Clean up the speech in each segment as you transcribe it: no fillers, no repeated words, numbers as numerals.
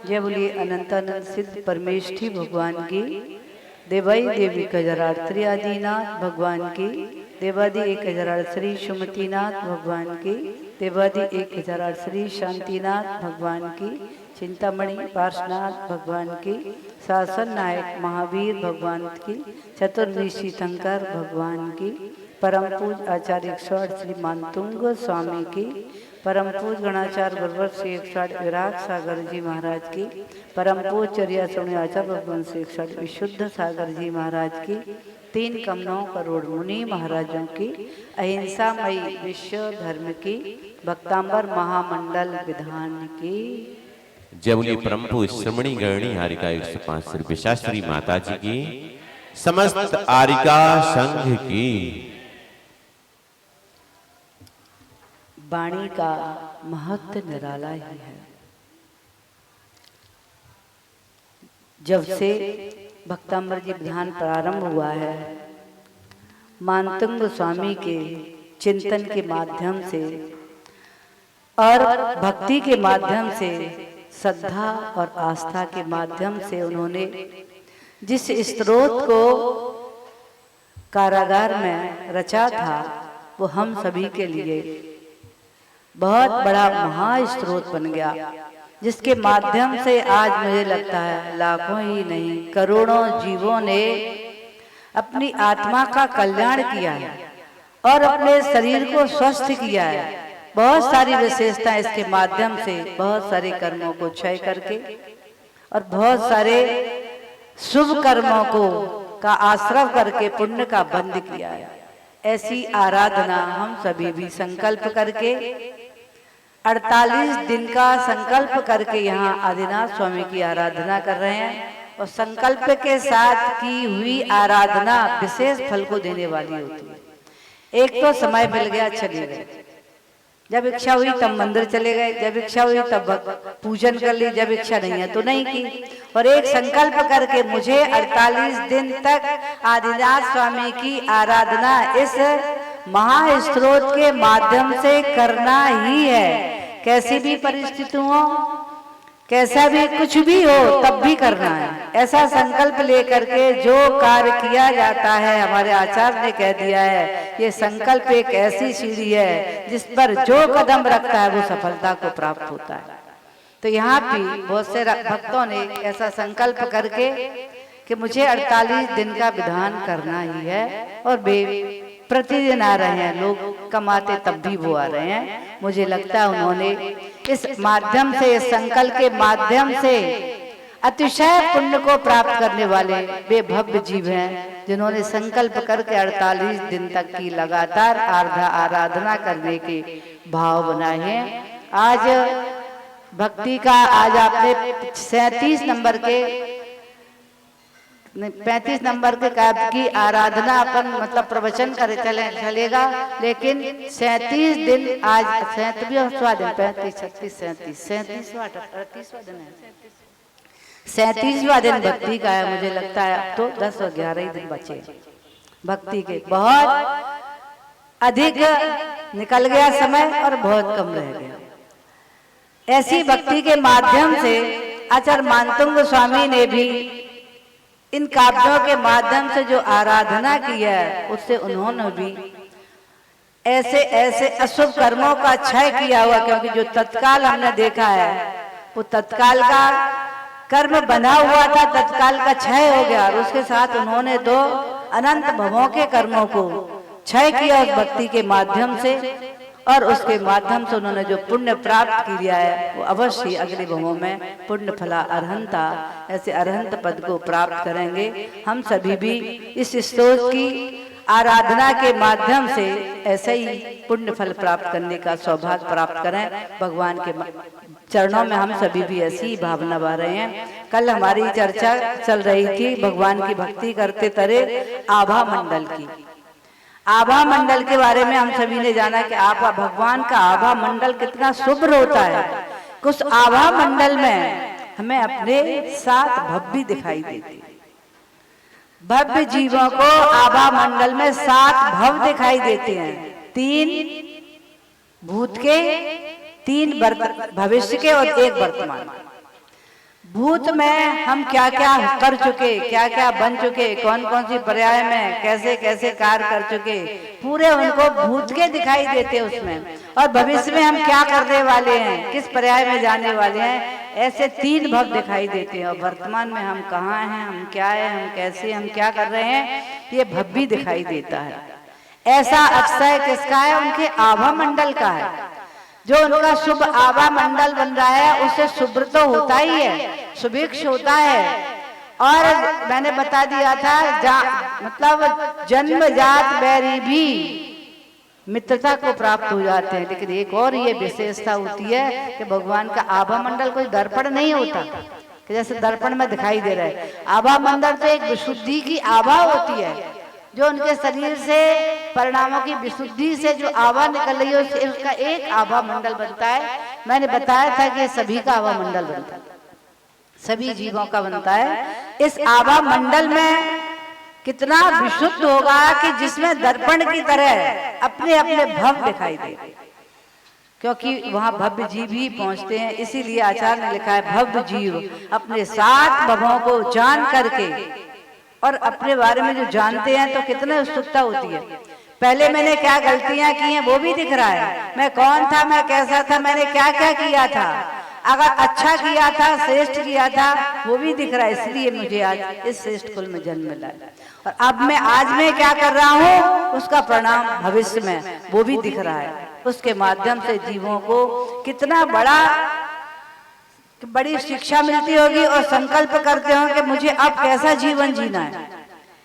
जय बोलिए अनंतानंद सिद्ध परमेष्ठी भगवान की, देवाई देवी कजरार्त्री आदिनाथ भगवान की, देवादि 1008 श्री सुमतिनाथ भगवान की, देवादि 1008 श्री शांतिनाथ भगवान की, चिंतामणि पार्श्वनाथ भगवान की, शासन नायक महावीर भगवान की, चतुर्विशी शंकर भगवान की, परम पूज आचार्य 108 श्री मानतुंग स्वामी की, परम पूज गणाचार्य गुरुवर श्री 108 विराग सागर जी महाराज की, परम पूज चर्या सोने आचार्य भगवान श्री 108 विशुद्ध सागर जी महाराज की, 3 करोड़ करोड़ मुनि महाराजों की, अहिंसामयी विश्व धर्म की, भक्तांबर महामंडल विधान की। जय बोलिए परम पूज श्रमणी गरणी हारिका 105 श्री विशास्त्री माता जी की, समस्त आरिका संघ की। वाणी का महत्व निराला ही है। जब से भक्तांबर जी विधान प्रारंभ हुआ है, मानतुंग स्वामी के चिंतन के माध्यम से और भक्ति के माध्यम से, श्रद्धा और आस्था के माध्यम से उन्होंने जिस स्रोत को कारागार में रचा था, वो हम सभी के लिए बहुत बड़ा महास्रोत बन गया, जिसके माध्यम से आज मुझे लगता है लाखों ही नहीं करोड़ों जीवों ने अपनी आत्मा का कल्याण किया है और अपने शरीर को स्वस्थ किया है। बहुत सारी विशेषताएं इसके माध्यम से, बहुत सारे कर्मों को क्षय करके और बहुत सारे शुभ कर्मों को का आश्रय करके पुण्य का बंध किया है। ऐसी आराधना हम सभी भी संकल्प करके 48 दिन का संकल्प करके यहाँ आदिनाथ स्वामी की आराधना कर रहे हैं, और संकल्प के साथ की हुई आराधना विशेष फल को देने वाली होती है। एक तो समय मिल गया चले गए, जब इच्छा हुई तब मंदिर चले गए, जब इच्छा हुई तब पूजन कर ली, जब इच्छा नहीं है तो नहीं की। और एक संकल्प करके मुझे 48 दिन तक आदिनाथ स्वामी की आराधना इस महास्रोत के माध्यम से करना ही है। कैसी भी परिस्थिति हो, कैसा भी कुछ भी हो, तब भी करना है। ऐसा संकल्प लेकर के जो कार्य किया जाता है, हमारे आचार्य ने कह दिया है, ये संकल्प एक ऐसी सीढ़ी है जिस पर जो कदम रखता है वो सफलता को प्राप्त होता है। तो यहाँ भी बहुत से भक्तों ने ऐसा संकल्प करके कि मुझे 48 दिन का विधान करना ही है, और वे प्रतिदिन आ रहे हैं, लोग कमाते तब भी वो आ रहे हैं। मुझे लगता है उन्होंने इस माध्यम से, इस संकल्प के माध्यम से अतिशय पुण्य को प्राप्त करने वाले वे भव्य जीव हैं, जिन्होंने संकल्प करके 48 दिन तक की लगातार आराधना करने के भाव बनाए हैं। आज भक्ति का, आज आपने 37 नंबर के 35 नंबर के काव्य की आराधना अपन मतलब प्रवचन करे चलेगा, लेकिन 37 दिन आज 37वां दिन, 35 36 37 37वां 38वां दिन है, 37वां दिन भक्ति का है। मुझे लगता है अब तो 10 और 11 ही दिन बचे भक्ति के। बहुत अधिक निकल गया समय और बहुत कम रह गया। ऐसी भक्ति के माध्यम से आचार्य मानतुंग स्वामी ने भी इन काव्यों के माध्यम से जो आराधना की है, उससे उन्होंने भी ऐसे ऐसे अशुभ कर्मों का क्षय किया हुआ, क्योंकि जो तत्काल हमने देखा है वो तत्काल का कर्म बना हुआ था, तत्काल का क्षय हो गया, और उसके साथ उन्होंने 2 अनंत भवों के कर्मों को क्षय किया उस भक्ति के माध्यम से, और उसके माध्यम से उन्होंने जो पुण्य प्राप्त किया है वो अवश्य अगले भवों में पुण्य फला अरहंता, ऐसे अरहंत पद को प्राप्त करेंगे। हम सभी भी इस स्तोत्र की आराधना के माध्यम से ऐसे ही पुण्य फल प्राप्त करने का सौभाग्य प्राप्त करें। भगवान के चरणों में हम सभी भी ऐसी ही भावना बा रहे हैं। कल हमारी चर्चा चल रही थी भगवान की भक्ति करते तरे आभा मंडल की। आभा मंडल के बारे में हम सभी ने जाना कि आभा, भगवान का आभा मंडल कितना शुभ्र होता है। उस आभा मंडल में हमें अपने 7 भव्य दिखाई देते, भव्य जीवों को आभा मंडल में 7 भव दिखाई देते हैं। 3 भूत के, 3 भविष्य के और 1 वर्तमान। भूत में हम क्या क्या कर चुके, क्या क्या बन चुके, कौन कौन सी पर्याय में कैसे कैसे कार्य कर चुके, पूरे उनको भूत के दिखाई देते उसमें। और भविष्य में हम क्या करने वाले हैं, किस पर्याय में जाने वाले हैं, ऐसे 3 भव दिखाई देते हैं। और वर्तमान में हम कहाँ हैं, हम क्या है, हम कैसे, हम क्या कर रहे हैं, ये भव भी दिखाई देता है। ऐसा अक्षय किसका है, उनके आभा मंडल का है। जो उनका शुभ आभा मंडल बन रहा है उससे शुभ्र तो होता ही है, सुभिक्ष होता है। और मैंने बता दिया था मतलब जन्मजात बैरी भी मित्रता को प्राप्त हो जाते हैं। लेकिन एक और ये विशेषता होती है कि भगवान का आभा मंडल कोई दर्पण नहीं होता कि जैसे दर्पण में दिखाई दे रहा है। आभा मंडल तो एक विशुद्धि की आभा होती है, जो उनके शरीर से परिणामों की विशुद्धि से जो आभा निकल रही है उसका एक आभा मंडल बनता है। मैंने बताया था कि सभी का आभा मंडल बनता है, सभी जीवों का बनता है। इस आभा मंडल में कितना विशुद्ध होगा कि जिसमें दर्पण की तरह अपने अपने भव दिखाई दे, क्योंकि वहां भव्य जीव ही पहुंचते हैं। इसीलिए आचार्य ने लिखा है भव्य जीव अपने 7 भवों को जान करके, और अपने बारे में जो जानते हैं तो कितने उत्सुकता होती है। पहले मैंने क्या गलतियां की हैं वो भी दिख रहा है, मैं कौन था, मैं कैसा था, मैंने क्या क्या किया था, अगर अच्छा किया था, श्रेष्ठ किया था, वो भी दिख रहा है। इसलिए मुझे आज इस श्रेष्ठ कुल में जन्म मिला है। और अब मैं आज में क्या कर रहा हूँ उसका परिणाम भविष्य में वो भी दिख रहा है। उसके माध्यम से जीवों को कितना बड़ी शिक्षा मिलती होगी और संकल्प करते हो कि मुझे अब कैसा जीवन जीना है,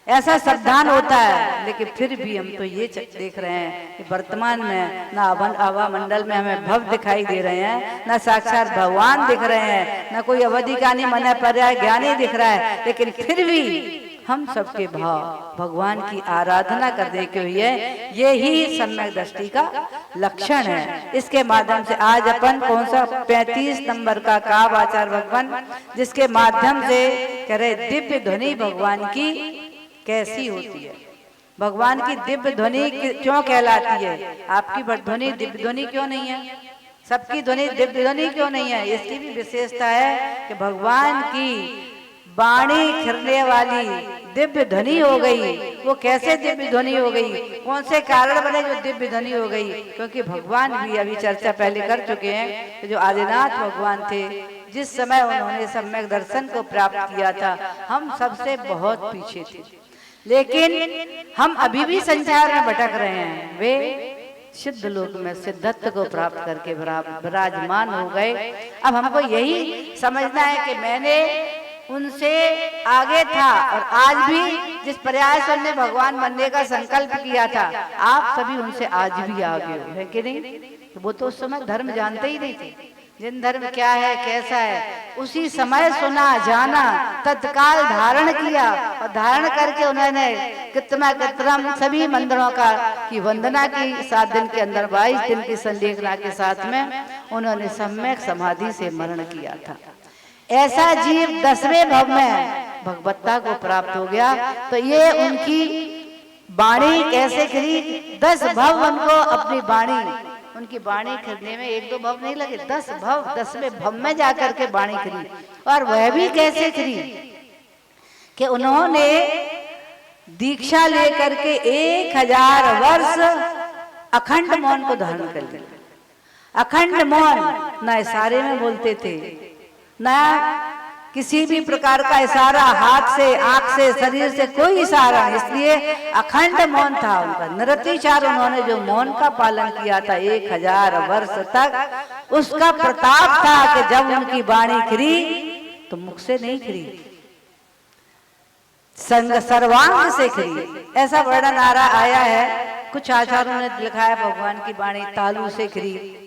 ऐसा सावधान होता है। लेकिन फिर भी हम तो ये देख रहे हैं कि वर्तमान में ना आभा मंडल में हमें भव दिखाई दे रहे हैं, ना साक्षात भगवान दिख रहे हैं, ना कोई अवधि कानी मन पर्याय ज्ञानी दिख रहा है। लेकिन फिर भी हम सबके भाव भगवान की आराधना करने के लिए ये ही सम्यक दृष्टि का लक्षण है। इसके माध्यम से आज अपन कौन सा 35 नंबर का काव्य आचार्य भगवान, जिसके माध्यम से कह रहे दिव्य ध्वनि भगवान की कैसी होती है, भगवान की दिव्य ध्वनि क्यों कहलाती है, आपकी ध्वनि दिव्य ध्वनि क्यों नहीं है, सबकी ध्वनि दिव्य ध्वनि क्यों नहीं है। इसकी भी विशेषता है कि भगवान की वाणी खिरने वाली दिव्य ध्वनि हो गई। वो कैसे दिव्य ध्वनि हो गई, कौन से कारण बने जो दिव्य ध्वनि हो गई, क्योंकि भगवान भी अभी चर्चा पहले कर चुके हैं कि जो आदिनाथ भगवान थे, जिस समय उन्होंने सम्यक दर्शन को प्राप्त किया था, हम सबसे बहुत पीछे थे। लेकिन हम अभी भी संसार में भटक रहे हैं। वे सिद्ध लोक में सिद्धत्व को प्राप्त करके विराजमान हो गए। अब हमको यही समझना है कि मैंने उनसे आगे था, और आज भी जिस प्रयास से उन्होंने भगवान बनने का संकल्प किया था, आप सभी उनसे आज भी आगे हो, है कि नहीं। तो वो तो उस समय धर्म जानते ही नहीं थे, जिन धर्म क्या है कैसा है, उसी समय सुना जाना, तत्काल धारण किया, और धारण करके उन्होंने कितना सभी मंदिरों का की वंदना की। 7 दिन के अंदर 22 दिन की संलेखना के साथ में उन्होंने सम्यक समाधि से मरण किया था। ऐसा जीव 10वें भव में भगवत्ता को प्राप्त हो गया। तो ये उनकी वाणी कैसे खिली, 10 भव उनको अपनी वाणी, उनकी वाणी खिलने में 1-2 भव नहीं लगे, 10 भव 10वें भव में जाकर के वाणी खिली। और वह भी कैसे खिली कि उन्होंने दीक्षा लेकर के 1000 वर्ष अखंड मौन को धारण कर लिया। अखंड मौन, न इशारे में बोलते थे, न किसी भी प्रकार का इशारा, हाथ से, आंख से, शरीर से कोई इशारा, इसलिए अखंड मौन था उनका। निरतिचार उन्होंने जो मौन का पालन किया था 1000 वर्ष तक, उसका प्रताप था कि जब उनकी वाणी खिली तो मुख से नहीं खिली, संग सर्वांग से खिली। ऐसा वर्णन आया है, कुछ आचार्यों ने लिखा है भगवान की वाणी तालू से खिली,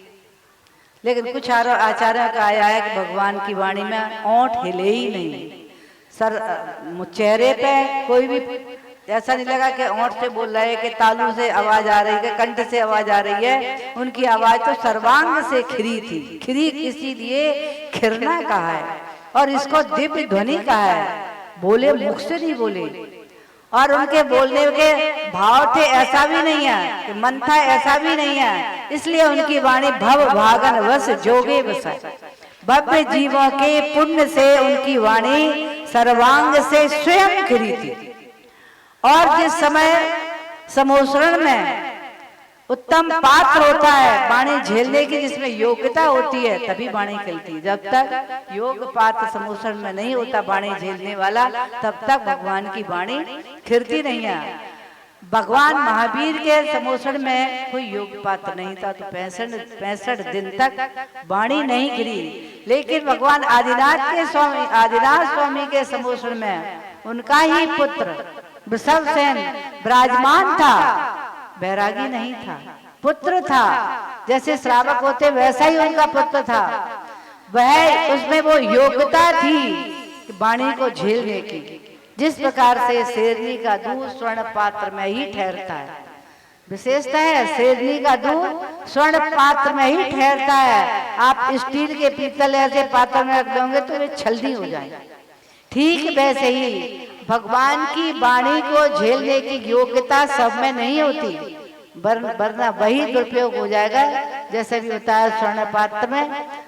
लेकिन कुछ आचार्यों का आया है कि भगवान की वाणी में ओंठ हिले ही नहीं, चेहरे पे कोई भी ऐसा नहीं लगा कि ओंठ से बोल रहे कि तालू से आवाज आ रही है, कंठ से आवाज आ रही है। उनकी आवाज तो सर्वांग से खिरी थी। खिरी इसीलिए खिरना कहा है, और इसको दिव्य ध्वनि कहा है। बोले मुख से नहीं बोले, और उनके बोलने के भाव थे ऐसा भी नहीं है कि मन था ऐसा भी नहीं है। इसलिए उनकी वाणी भव भागन वश जोगे बसा, भव्य जीवों के पुण्य से उनकी वाणी सर्वांग से स्वयं खिली थी। और जिस समय समोसरण में उत्तम पात्र होता है वाणी झेलने की, जिसमें योग्यता होती है, तभी वाणी खिलती है। जब तक योग पात्र समोसरण में नहीं होता वाणी झेलने वाला, तब तक भगवान की वाणी खिलती नहीं है। भगवान महावीर के समोसण में कोई योग पात्र नहीं था, तो 65 दिन तक वाणी नहीं गिरी। लेकिन भगवान आदिनाथ स्वामी के समोसण में उनका ही पुत्र वृषभसेन विराजमान था। बैरागी नहीं था, पुत्र था। जैसे श्रावक होते वैसा ही उनका पुत्र था। वह उसमें वो योग्यता थी कि वाणी को झेलने की। जिस प्रकार से शेरनी का दूध स्वर्ण पात्र में ही ठहरता है, विशेषता है शेरनी का दूध स्वर्ण पात्र में ही ठहरता है। आप स्टील के पीतल ऐसे पात्र में रख दोगे तो वे छलनी हो जाएंगे। ठीक वैसे ही भगवान की वाणी को झेलने की योग्यता सब में नहीं होती, वरना वही दुरुपयोग हो जाएगा। जैसे भी होता है स्वर्ण पात्र में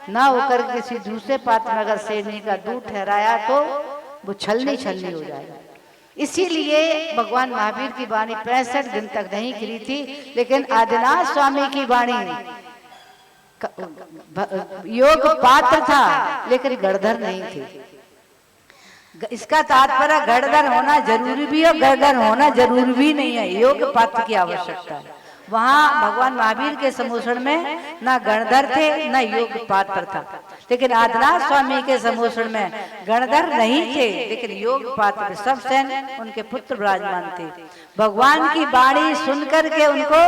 ना होकर किसी दूसरे पात्र में अगर शेरनी का दूध ठहराया तो वो छलनी हो जाएगा। इसीलिए भगवान महावीर की वाणी 65 दिन तक नहीं खिली थी। लेकिन आदिनाथ स्वामी की वाणी योग पात्र था, लेकिन गड़धर नहीं थी। इसका तात्पर्य गड़धर होना जरूरी भी है, गड़धर होना जरूरी भी नहीं है। योग पात्र की आवश्यकता है। वहां भगवान महावीर के समोसण में ना गणधर थे ना योग पात्र था। लेकिन आदिनाथ स्वामी के समोसण में गणधर नहीं थे, लेकिन योग पात्र वृषभसेन उनके पुत्र विराजमान थे। भगवान की वाणी सुनकर के उनको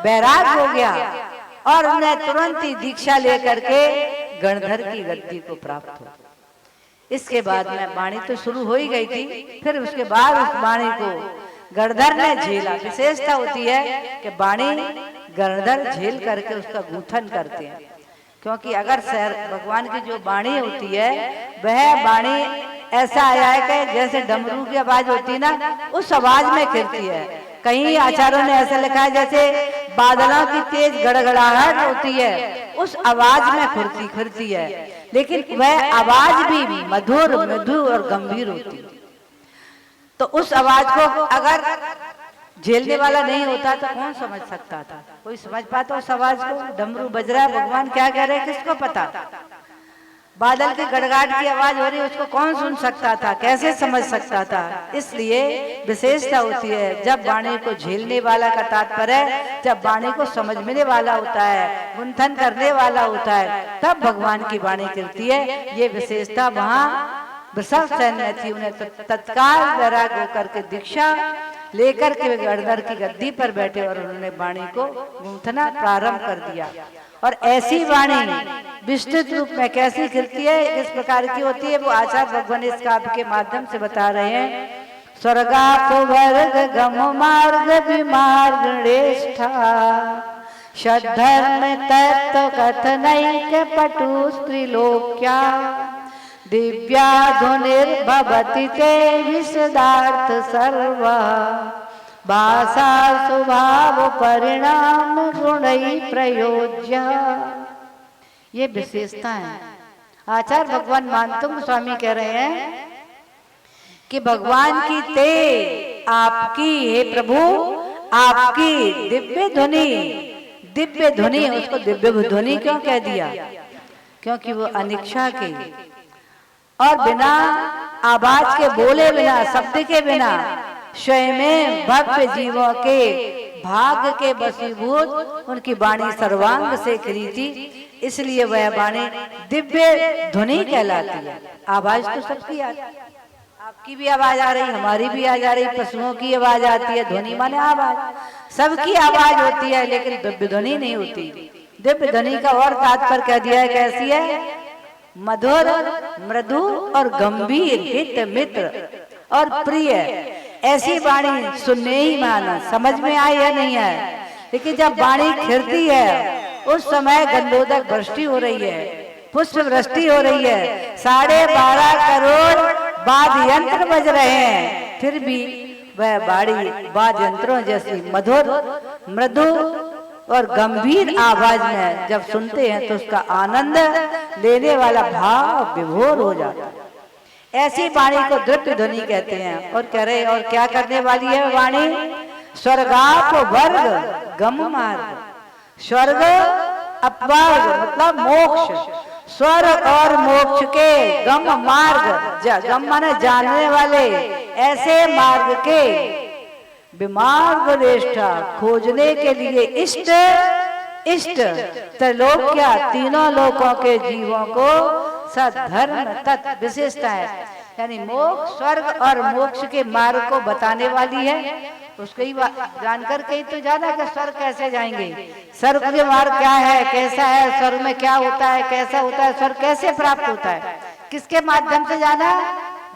बैराग हो गया और उन्हें तुरंत ही दीक्षा लेकर के गणधर की गद्दी को प्राप्त हुआ। इसके बाद में वाणी तो शुरू हो ही गई थी, फिर उसके बाद उस वाणी को गणधर ने झेला। विशेषता होती है कि वाणी गणधर झेल करके उसका गूंथन करते हैं, क्योंकि अगर भगवान की जो वाणी होती है वह वाणी ऐसा आया है कि जैसे डमरू की आवाज होती है ना, उस आवाज में खिलती है। कहीं आचार्यों ने ऐसा लिखा है जैसे बादलों की तेज गड़गड़ाहट होती है, उस आवाज में खिलती है। लेकिन वह आवाज भी मधुर और गंभीर होती है। तो उस आवाज को अगर झेलने वाला नहीं होता तो कौन समझ सकता था? कोई समझ पाता उस आवाज को? डमरू बज रहा है, भगवान क्या कह रहे हैं, किसको पता? बादल की गड़गड़ाहट की आवाज हो रही है, उसको कौन सुन सकता था, कैसे समझ सकता था? इसलिए विशेषता होती है जब वाणी को झेलने वाला का तात्पर्य जब वाणी को समझने वाला होता है, गुंथन करने वाला होता है, तब भगवान की वाणी गिरती है। ये विशेषता वहां वृषभसेन में थी। उन्हें तत्काल वैराग होकर के दीक्षा लेकर के गणधर की गद्दी पर बैठे और उन्होंने वाणी को गूंथना प्रारंभ कर दिया। और ऐसी वाणी विस्तृत रूप में कैसी खिलती है, किस प्रकार की होती है, वो आचार्य भगवान इस काव्य के माध्यम से बता रहे हैं। स्वर्गापवर्ग गम मार्ग विमार्ग श्रेष्ठा सद्धर्म तत्व कथनैक पटु स्त्रीलोक्या दिव्याधुनिर्भवति ते विशदार्थ सर्व भाषा स्वभाव परिणाम गुणै प्रयोज्य। ये विशेषता है। आचार्य भगवान मानतुंग स्वामी कह रहे हैं कि भगवान की ते आपकी, हे प्रभु आपकी दिव्य ध्वनि, उसको दिव्य ध्वनि क्यों कह दिया? क्योंकि वो अनिच्छा के और बिना आवाज के, बोले बिना, शब्द के बिना स्वयं भव्य जीवों के भाग के वशीभूत उनकी वाणी सर्वांग से खिली थी। इसलिए वह वाणी दिव्य ध्वनि कहलाती है। आवाज तो सबकी आती है, आपकी भी आवाज आ रही, हमारी भी आ जा रही, पशुओं की आवाज आती है। ध्वनि माने आवाज, सबकी आवाज होती है, लेकिन दिव्य ध्वनि नहीं होती। दिव्य ध्वनि का और तात्पर्य कह दिया है, कैसी है? मधुर, मृदु और गंभीर, हित मित्र और प्रिय। ऐसी वाणी सुनने ही माना, समझ में आई या नहीं है। लेकिन जब वाणी खिलती है उस समय गंधोदक वृष्टि हो रही है, पुष्प वृष्टि हो रही है, 12.5 करोड़ वाद्य यंत्र बज रहे हैं, फिर भी वह वाणी वाद्य यंत्रों जैसी मधुर, मृदु और गंभीर आवाज में जब सुनते हैं तो उसका आनंद लेने वाला भाव विभोर हो जाता है। ऐसी वाणी को दिव्य ध्वनि कहते हैं। और कह रहे और क्या करने वाली है वाणी? स्वर्गाप वर्ग गम मार्ग। स्वर्ग अपवर्ग मतलब मोक्ष, स्वर्ग और मोक्ष के गम मार्ग, गम माने जानने वाले, ऐसे मार्ग के विमार्ग निष्ठा खोजने के लिए इष्ट इष्ट त्रिलोक्या तीनों लोकों के जीवों को सद्धर्म तत्व विशेषता है, यानी मोक्ष स्वर्ग और मोक्ष के मार्ग को बताने वाली है। उसको ही जानकर के ही तो जाना कि स्वर्ग कैसे जाएंगे, स्वर्ग के मार्ग क्या है, कैसा है, स्वर्ग में क्या होता है, कैसा होता है, स्वर्ग कैसे प्राप्त होता है, किसके माध्यम से जाना?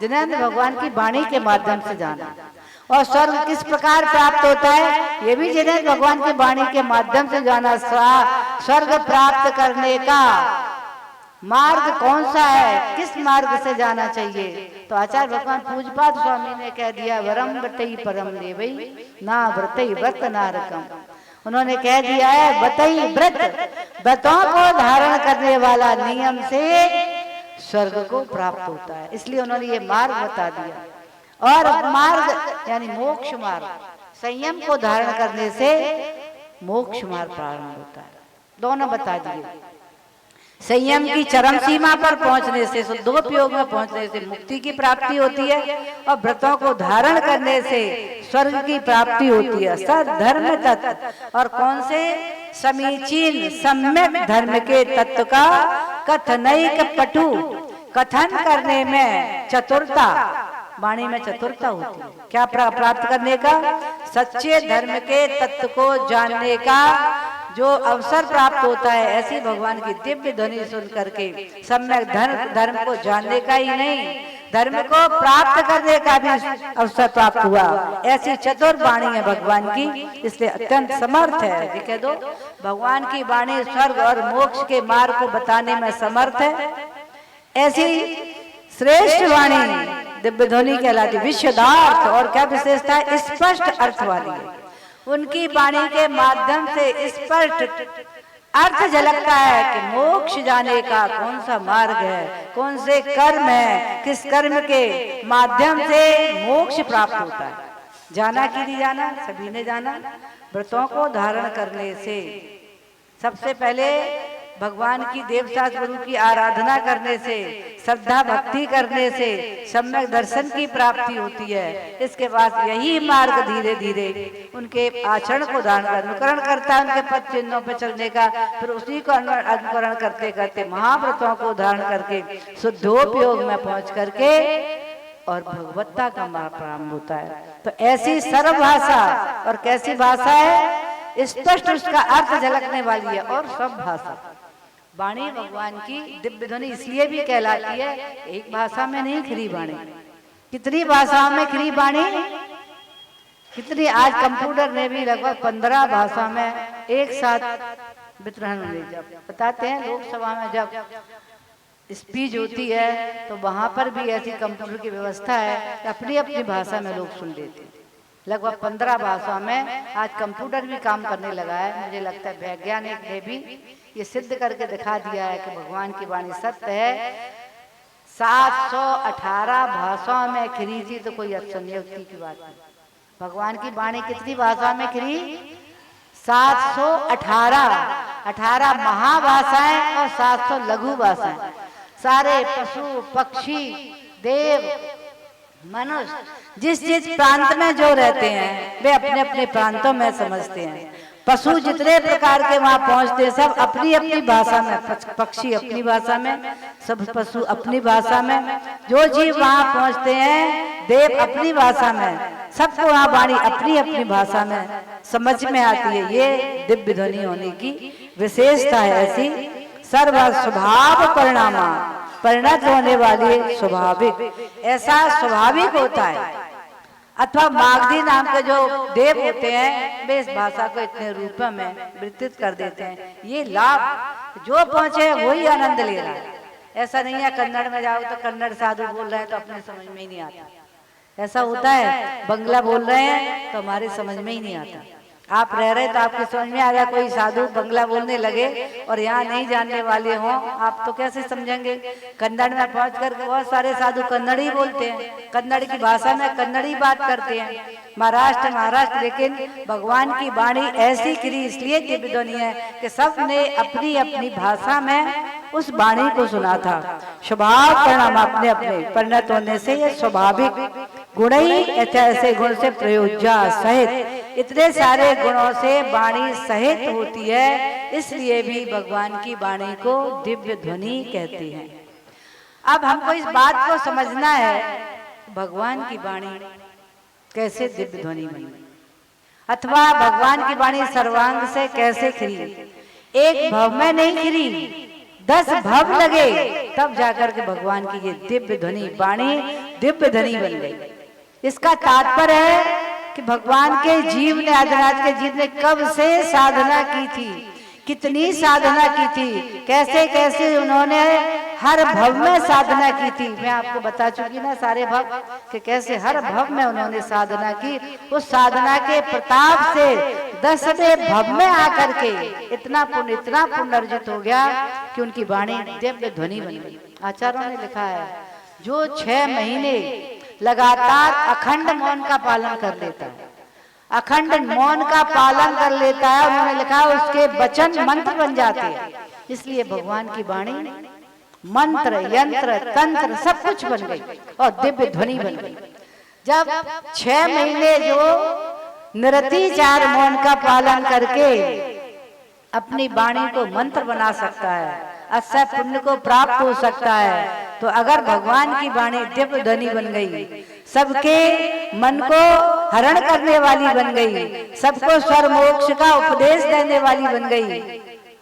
जिनेंद्र भगवान की वाणी के माध्यम से जाना। और स्वर्ग किस प्रकार प्राप्त होता है ये भी जिनेंद्र भगवान की वाणी के माध्यम से जाना। स्वर्ग प्राप्त करने का मार्ग कौन सा है, किस मार्ग से जाना चाहिए? तो आचार्य भगवान पूजपाद स्वामी ने कह दिया वरम बतई परम देवई ना व्रतई व्रत नारकम। उन्होंने कह दिया है बतई व्रत, व्रतों को धारण करने वाला नियम से स्वर्ग को प्राप्त होता है, इसलिए उन्होंने ये मार्ग बता दिया। और मार्ग यानी मोक्ष मार्ग, संयम को धारण करने से मोक्ष मार्ग प्रारंभ होता है, दोनों बता दिए। संयम की चरम सीमा पर पहुंचने से, शुद्धोपयोग में पहुंचने से मुक्ति की प्राप्ति होती है, और व्रतों को धारण करने से स्वर्ग की प्राप्ति होती है। सद्धर्म तत्व, और कौन से? समीचीन सम्यक धर्म के तत्व का कथनैक पटु, कथन करने में चतुरता, वाणी में चतुरता होती है। क्या प्राप्त करने का? सच्चे धर्म के तत्व को जानने का जो अवसर प्राप्त होता है, ऐसी भगवान की दिव्य ध्वनि सुन करके सम्यक धर्म को जानने का ही नहीं, धर्म को प्राप्त करने का भी अवसर प्राप्त हुआ। ऐसी चतुर वाणी है भगवान की, इसलिए अत्यंत समर्थ है। कह दो भगवान की वाणी स्वर्ग और मोक्ष के मार्ग को बताने में समर्थ है। ऐसी श्रेष्ठ वाणी दिव्य ध्वनि कहलाती, विशदार्थ, और क्या विशेषता है? स्पष्ट अर्थ वाली है। उनकी वाणी के माध्यम से स्पष्ट अर्थ झलकता है कि मोक्ष जाने का कौन सा मार्ग है, कौन से कर्म है, किस कर्म के माध्यम से मोक्ष प्राप्त होता है। जाना कि नहीं जाना? सभी ने जाना। व्रतों को धारण करने से, सबसे पहले भगवान की देवशास्त्र गुरु की आराधना करने से, श्रद्धा भक्ति करने से सम्यक दर्शन की प्राप्ति होती है। इसके बाद यही मार्ग धीरे धीरे उनके आचरण को अनुकरण करता है, उनके पद चिन्हों पर चलने का, फिर उसी को अनुकरण करते करते महाव्रतों को धारण करके शुद्धोपयोग में पहुंच करके और भगवत्ता का मार्ग प्रारंभ होता है। तो ऐसी सर्व भाषा, और कैसी भाषा है? स्पष्ट उसका अर्थ झलकने वाली है। और सब भाषा वाणी भगवान की दिव्य ध्वनि इसलिए भी कहलाती है, एक भाषा में नहीं खरी वाणी। कितनी भाषाओं में खरी वाणी? कितनी? आज कंप्यूटर ने भी लगभग 15 भाषा में एक साथ वितरण हुए। जब बताते हैं लोकसभा में जब स्पीच होती है तो वहां पर भी ऐसी कंप्यूटर की व्यवस्था है, अपनी अपनी भाषा में लोग सुन लेते हैं। लगभग 15 भाषा में आज कंप्यूटर भी काम करने लगा है। मुझे लगता है वैज्ञानिक ने भी ये सिद्ध करके दिखा दिया है कि भगवान की वाणी सत्य है। 718 भाषाओं में खरी थी तो कोई अतिशयोक्ति की बात नहीं। भगवान की वाणी कितनी भाषा में खरी? 718, 18 महाभाषाएं और 700 लघु भाषाएं। सारे पशु पक्षी देव मनुष्य जिस जिस प्रांत में जो रहते हैं वे अपने अपने प्रांतों में समझते हैं। पशु जितने प्रकार के वहां पहुंचते हैं सब अपनी अपनी भाषा में, पक्षी अपनी भाषा में, सब पशु अपनी भाषा में, जो जीव वहां पहुंचते हैं देव अपनी भाषा में, सबको वहां वाणी अपनी अपनी भाषा में समझ में आती है। ये दिव्य ध्वनि होने की विशेषता है। ऐसी सर्व स्वभाव परिणामा, परिणत होने वाली स्वाभाविक, ऐसा स्वाभाविक होता है। अथवा मागधी नाम के जो देव होते हैं वे इस भाषा को इतने रूप में विस्तृत कर देते हैं। ये लाभ जो पहुंचे वही आनंद ले रहा है। ऐसा नहीं है कन्नड़ में जाओ तो कन्नड़ साधु बोल रहे हैं तो अपने समझ में ही नहीं आता। ऐसा होता है बंगला बोल रहे हैं तो हमारे समझ में ही नहीं आता। आप रह रहे तो आपकी समझ में आ गया, कोई साधु बंगला बोलने लगे और यहाँ नहीं जानने वाले हों, आप तो कैसे समझेंगे। कन्नड़ में पहुंच कर बहुत सारे साधु कन्नड़ ही बोलते हैं, कन्नड़ की भाषा में कन्नड़ी बात करते हैं, महाराष्ट्र, लेकिन भगवान की वाणी ऐसी खिली इसलिए दिव्य ध्वनि है कि सब ने अपनी अपनी भाषा में उस वाणी को सुना था। स्वभाव परिणाम अपने अपने परिणत होने से ये स्वाभाविक गुण ही ऐसे गुण से प्रयोज्या सहित इतने सारे गुणों से वाणी सहित होती है, इसलिए भी भगवान की वाणी को दिव्य ध्वनि कहते हैं। अब हमको इस बात को समझना है, भगवान की वाणी कैसे दिव्य ध्वनि बनी, अथवा भगवान की वाणी सर्वांग से कैसे खिली। एक भव में नहीं खिली, 10 भव लगे तब जाकर के भगवान की ये दिव्य ध्वनि वाणी दिव्य ध्वनि बन गई। इसका तात्पर्य है कि भगवान के जीव ने, आदिनाथ के जीव ने कब से साधना की थी, कितनी साधना की थी, कैसे कैसे उन्होंने हर भव में साधना की थी। मैं आपको बता चुकी ना सारे भव, कि कैसे हर भव में उन्होंने साधना की। उस साधना के प्रताप से 10वें भव में आकर के इतना पुण्य अर्जित हो गया कि उनकी वाणी दिव्य ध्वनि बन गई। आचार्यों ने लिखा है, जो 6 महीने लगातार अखंड मौन का पालन कर लेता है, अखंड मौन का पालन कर लेता है, उन्होंने लिखा उसके वचन मंत्र बन जाते हैं। इसलिए भगवान की वाणी मंत्र, यंत्र, तंत्र सब कुछ बन गई और दिव्य ध्वनि बन गई। जब 6 महीने जो निरतिचार मौन का पालन करके अपनी वाणी को मंत्र बना सकता है, अक्षय पुण्य को प्राप्त हो सकता है, तो अगर भगवान की वाणी दिव्य ध्वनि बन गई, सबके मन को हरण करने वाली बन गई, सबको स्वर मोक्ष का उपदेश देने वाली बन गई,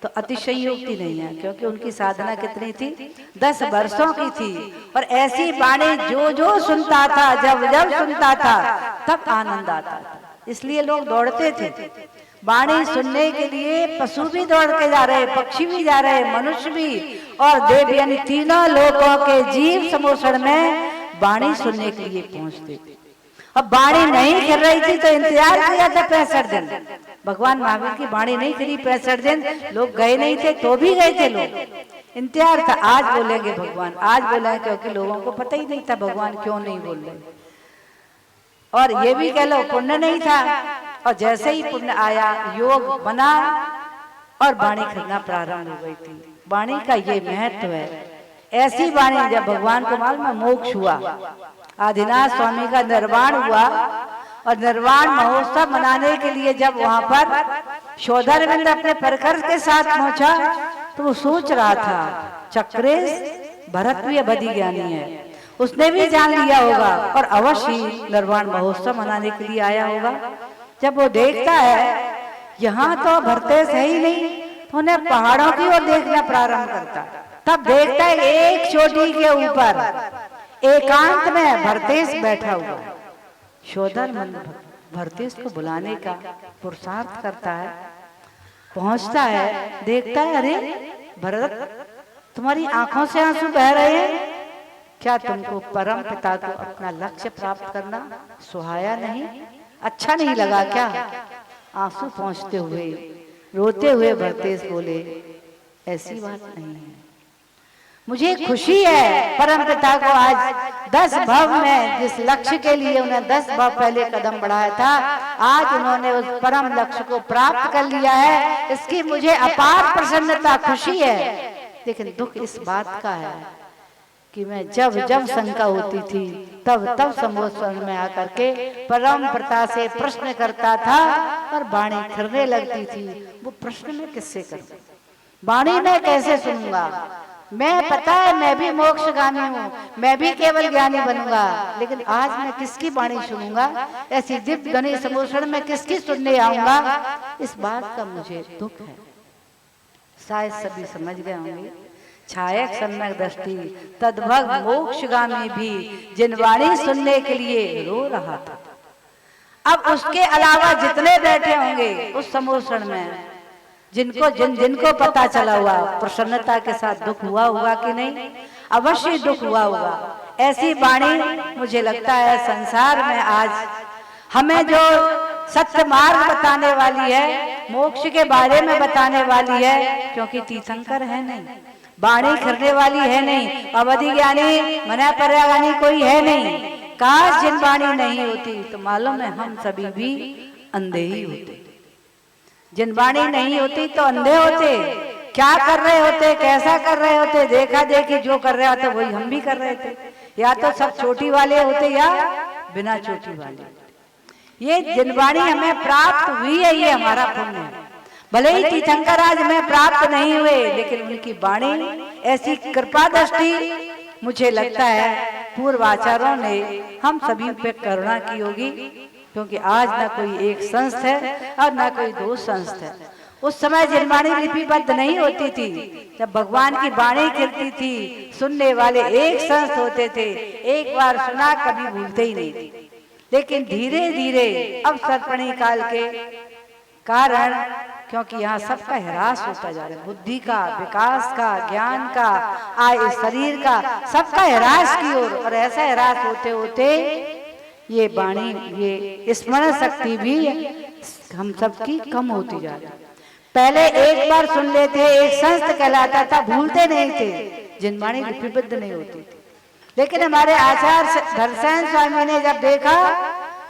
तो अतिशयोक्ति नहीं है। क्योंकि उनकी साधना कितनी थी, 10 वर्षों की थी। और ऐसी वाणी जो जो सुनता था, जब जब सुनता था, तब आनंद आता था। इसलिए लोग दौड़ते थे वाणी सुनने के लिए। पशु भी दौड़ के जा रहे, पक्षी भी जा रहे, मनुष्य भी और देव, यानी तीनों लोकों के जीव समोषण में वाणी सुनने के लिए पहुंचते थे। अब वाणी नहीं खिल रही थी तो इंतजार किया था 65 दिन। भगवान महावीर की वाणी नहीं खिली 65 दिन, लोग गए नहीं थे तो भी गए थे लोग। इंतजार था, आज बोलेंगे भगवान, आज बोलेंगे, क्योंकि लोगों को पता ही नहीं था भगवान क्यों नहीं बोल रहे। और ये भी कह लो पुण्य नहीं था, और जैसे ही पुण्य आया, योग बना और वाणी खिलना प्रारंभ हो गई थी। वाणी का ये महत्व है। ऐसी वाणी, जब भगवान को मालूम है मोक्ष हुआ, आदिनाथ स्वामी का निर्वाण हुआ, और निर्वाण महोत्सव मनाने के लिए जब वहां पर शोधरविंद अपने परकर के साथ पहुंचा, तो वो सोच रहा था चक्रेश भरत भी अवधि ज्ञानी है, उसने भी जान लिया होगा और अवश्य निर्वाण महोत्सव मनाने के लिए आया होगा। जब वो देखता है यहाँ तो भरतेश है ही नहीं, तो उन्हें पहाड़ों की ओर देखना प्रारंभ करता। तब देखता है एक चोटी के ऊपर एकांत में भरतेश बैठा हुआ। शोधन भरतेश को बुलाने का पुरुषार्थ करता है, पहुंचता है, देखता है, अरे भरत, तुम्हारी आंखों से आंसू बह रहे हैं, क्या तुमको परम पिता को अपना लक्ष्य प्राप्त करना सुहाया नहीं, अच्छा नहीं लगा क्या? आंसू पहुंचते हुए, रोते हुए भरतेश बोले, ऐसी बात नहीं है, मुझे खुशी है परम पिता को आज 10 भव में जिस लक्ष्य के लिए उन्हें 10 भव पहले कदम बढ़ाया था, आज उन्होंने उस परम लक्ष्य को प्राप्त कर लिया है, इसकी मुझे अपार प्रसन्नता, खुशी है। लेकिन दुख इस बात का है कि मैं जब जब शंका होती थी तब तब संबोधन में आकर के परम पिता से प्रश्न करता था और वाणी खिलने लगती थी। वो प्रश्न मैं किससे करूं, वाणी मैं कैसे सुनूंगा? मैं पता है मैं भी मोक्षगामी हूँ, मैं भी केवल ज्ञानी बनूंगा, लेकिन आज मैं किसकी वाणी सुनूंगा? ऐसी दिव्य ध्वनि समोषण में किसकी सुनने आऊंगा? इस बात का मुझे दुख है। शायद सभी समझ गए होंगे। छायक सम्यक दृष्टि तद्भग मोक्षगामी भी जिन वाणी सुनने के लिए रो रहा था। अब उसके अलावा जितने बैठे होंगे उस समोषण में, जिनको पता चला हुआ, प्रसन्नता के साथ दुख हुआ होगा कि नहीं? अवश्य दुख हुआ होगा। ऐसी वाणी मुझे लगता है संसार में आज हमें जो सत्य मार्ग बताने वाली है, मोक्ष के बारे में बताने वाली है, क्योंकि तीर्थंकर है नहीं, वाणी करने वाली है नहीं, अवधि ज्ञानी मना पर्यागानी कोई है नहीं। काश जिन वाणी नहीं होती तो मालूम है हम सभी भी अंधे ही होते। जिन वाणी नहीं होती तो अंधे होते, क्या कर रहे होते, कैसा कर रहे होते, देखा देखी जो कर रहे होते वही हम भी कर रहे थे। या तो सब चोटी वाले होते या बिना चोटी वाले। ये जिनवाणी हमें प्राप्त हुई है, ये हमारा पुण्य है। भले ही तीर्थंकर आज हमें प्राप्त नहीं हुए, लेकिन उनकी वाणी ऐसी कृपा दृष्टि, मुझे लगता है पूर्वाचार्यों ने हम सभी पे करुणा की होगी, क्योंकि आज ना कोई एक संस्थ है और ना कोई दो संस्थ है। उस समय जिनवाणी लिपिबद्ध नहीं होती थी, जब भगवान की वाणी गिरती थी, सुनने वाले एक संस्थ होते थे, एक बार सुना कभी भूलते ही नहीं थे। लेकिन धीरे धीरे अब सर्पणी काल के कारण, क्योंकि यहाँ सबका ह्रास होता जा रहा है, बुद्धि का, विकास का, ज्ञान का, आय शरीर का, सबका ह्रास की ओर, और ऐसा ह्रास होते होते ये वाणी, ये स्मरण शक्ति भी हम सबकी कम होती जा रही है। पहले एक बार सुन लेते, एक संस्थ कहलाता था, भूलते नहीं थे, जिनवाणी लिपिबद्ध नहीं होती थी। लेकिन हमारे आचार्य धर्मसेन स्वामी ने जब देखा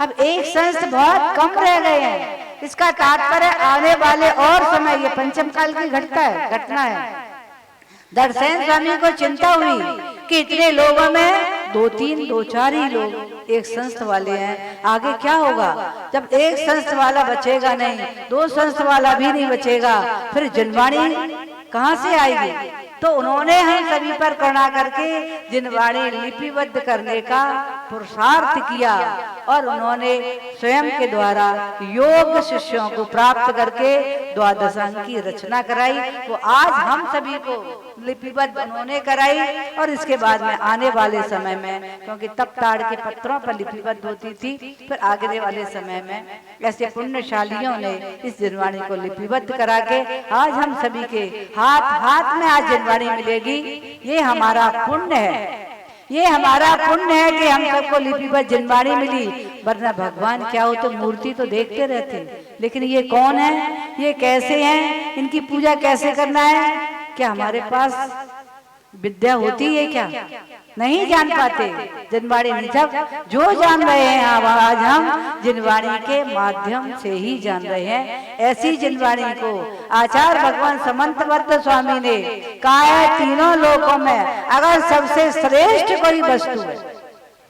अब एक संस्थ बहुत कम रह गए हैं, इसका तात्पर्य आने वाले और समय, ये पंचम काल की घटना है। धर्मसेन स्वामी को चिंता हुई कि इतने लोगों में दो तीन, दो चार ही लोग एक संस्थ वाले हैं, आगे क्या होगा? जब एक संस्थ वाला बचेगा नहीं, दो संस्थ वाला भी नहीं बचेगा, फिर जिनवाणी कहाँ से आएगी? तो उन्होंने हम सभी पर करुणा करके जिनवाणी लिपिबद्ध करने का पुरुषार्थ किया, और उन्होंने स्वयं के द्वारा योग शिष्यों को प्राप्त करके द्वादशांग की रचना कराई। वो आज हम सभी को लिपिबद्ध उन्होंने कराई, और इसके बाद में आने वाले समय में, क्योंकि तब ताड़ के पत्रों पर लिपिबद्ध होती थी, फिर आगे वाले समय में ऐसे पुण्यशालियों ने इस जिनवाणी को लिपिबद्ध करा के आज हम सभी के हाथ हाथ में आज जिनवाणी मिलेगी। ये हमारा पुण्य है, ये हमारा पुण्य है कि हम सबको लिपिबद्ध जिनवाणी मिली। वरना भगवान क्या हो तो मूर्ति तो देखते रहते, लेकिन ये कौन है, ये कैसे हैं, इनकी पूजा कैसे करना है, क्या हमारे पास विद्या होती है? क्या नहीं जान पाते। जिनवाणी जब जो जान रहे हैं आज हम जिनवाणी के माध्यम से ही जान रहे हैं। ऐसी जिनवाणी को आचार्य भगवान समंतबद्ध स्वामी ने कहा है, तीनों लोकों में अगर सबसे श्रेष्ठ कोई वस्तु है।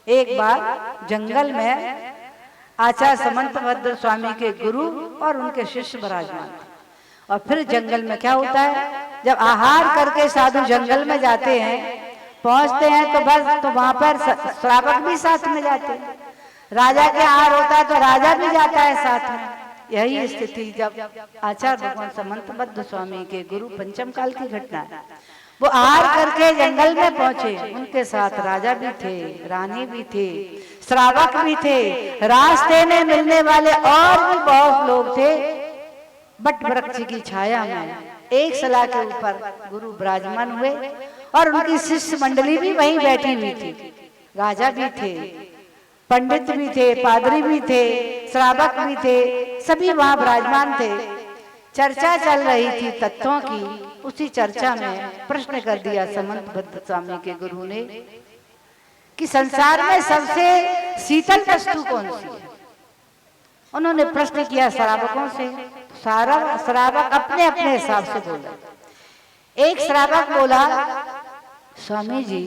एक बार जंगल में आचार्य समंतबद्ध स्वामी के गुरु और उनके शिष्य विराजमान थे, और फिर जंगल में क्या होता है, जब आहार करके साधु जंगल में जाते हैं, पहुंचते हैं तो बस, तो वहां पर श्रावक भी साथ में जाते हैं। राजा के आहार होता है तो राजा भी जाता है साथ में। यही स्थिति जब आचार्य भगवान समंतबद्ध स्वामी के गुरु पंचम काल की घटना है। वो आहार करके जंगल में पहुंचे, उनके साथ राजा भी थे, रानी भी थे, श्रावक भी थे, रास्ते में मिलने वाले और भी बहुत लोग थे। बट वृक्ष की छाया में एक सलाह के ऊपर गुरु विराजमान हुए, और उनकी शिष्य मंडली भी वहीं बैठी हुई थी। राजा भी थे, पंडित भी थे, पादरी भी थे, श्रावक भी थे, सभी वहां विराजमान थे। चर्चा चल रही थी तत्वों की। उसी चर्चा में प्रश्न कर दिया समंतबद्ध स्वामी के गुरु ने कि संसार में सबसे शीतल वस्तु कौन सी है? उन्होंने प्रश्न किया श्रावकों से। श्रावक अपने अपने हिसाब से बोला। एक श्रावक बोला, स्वामी जी,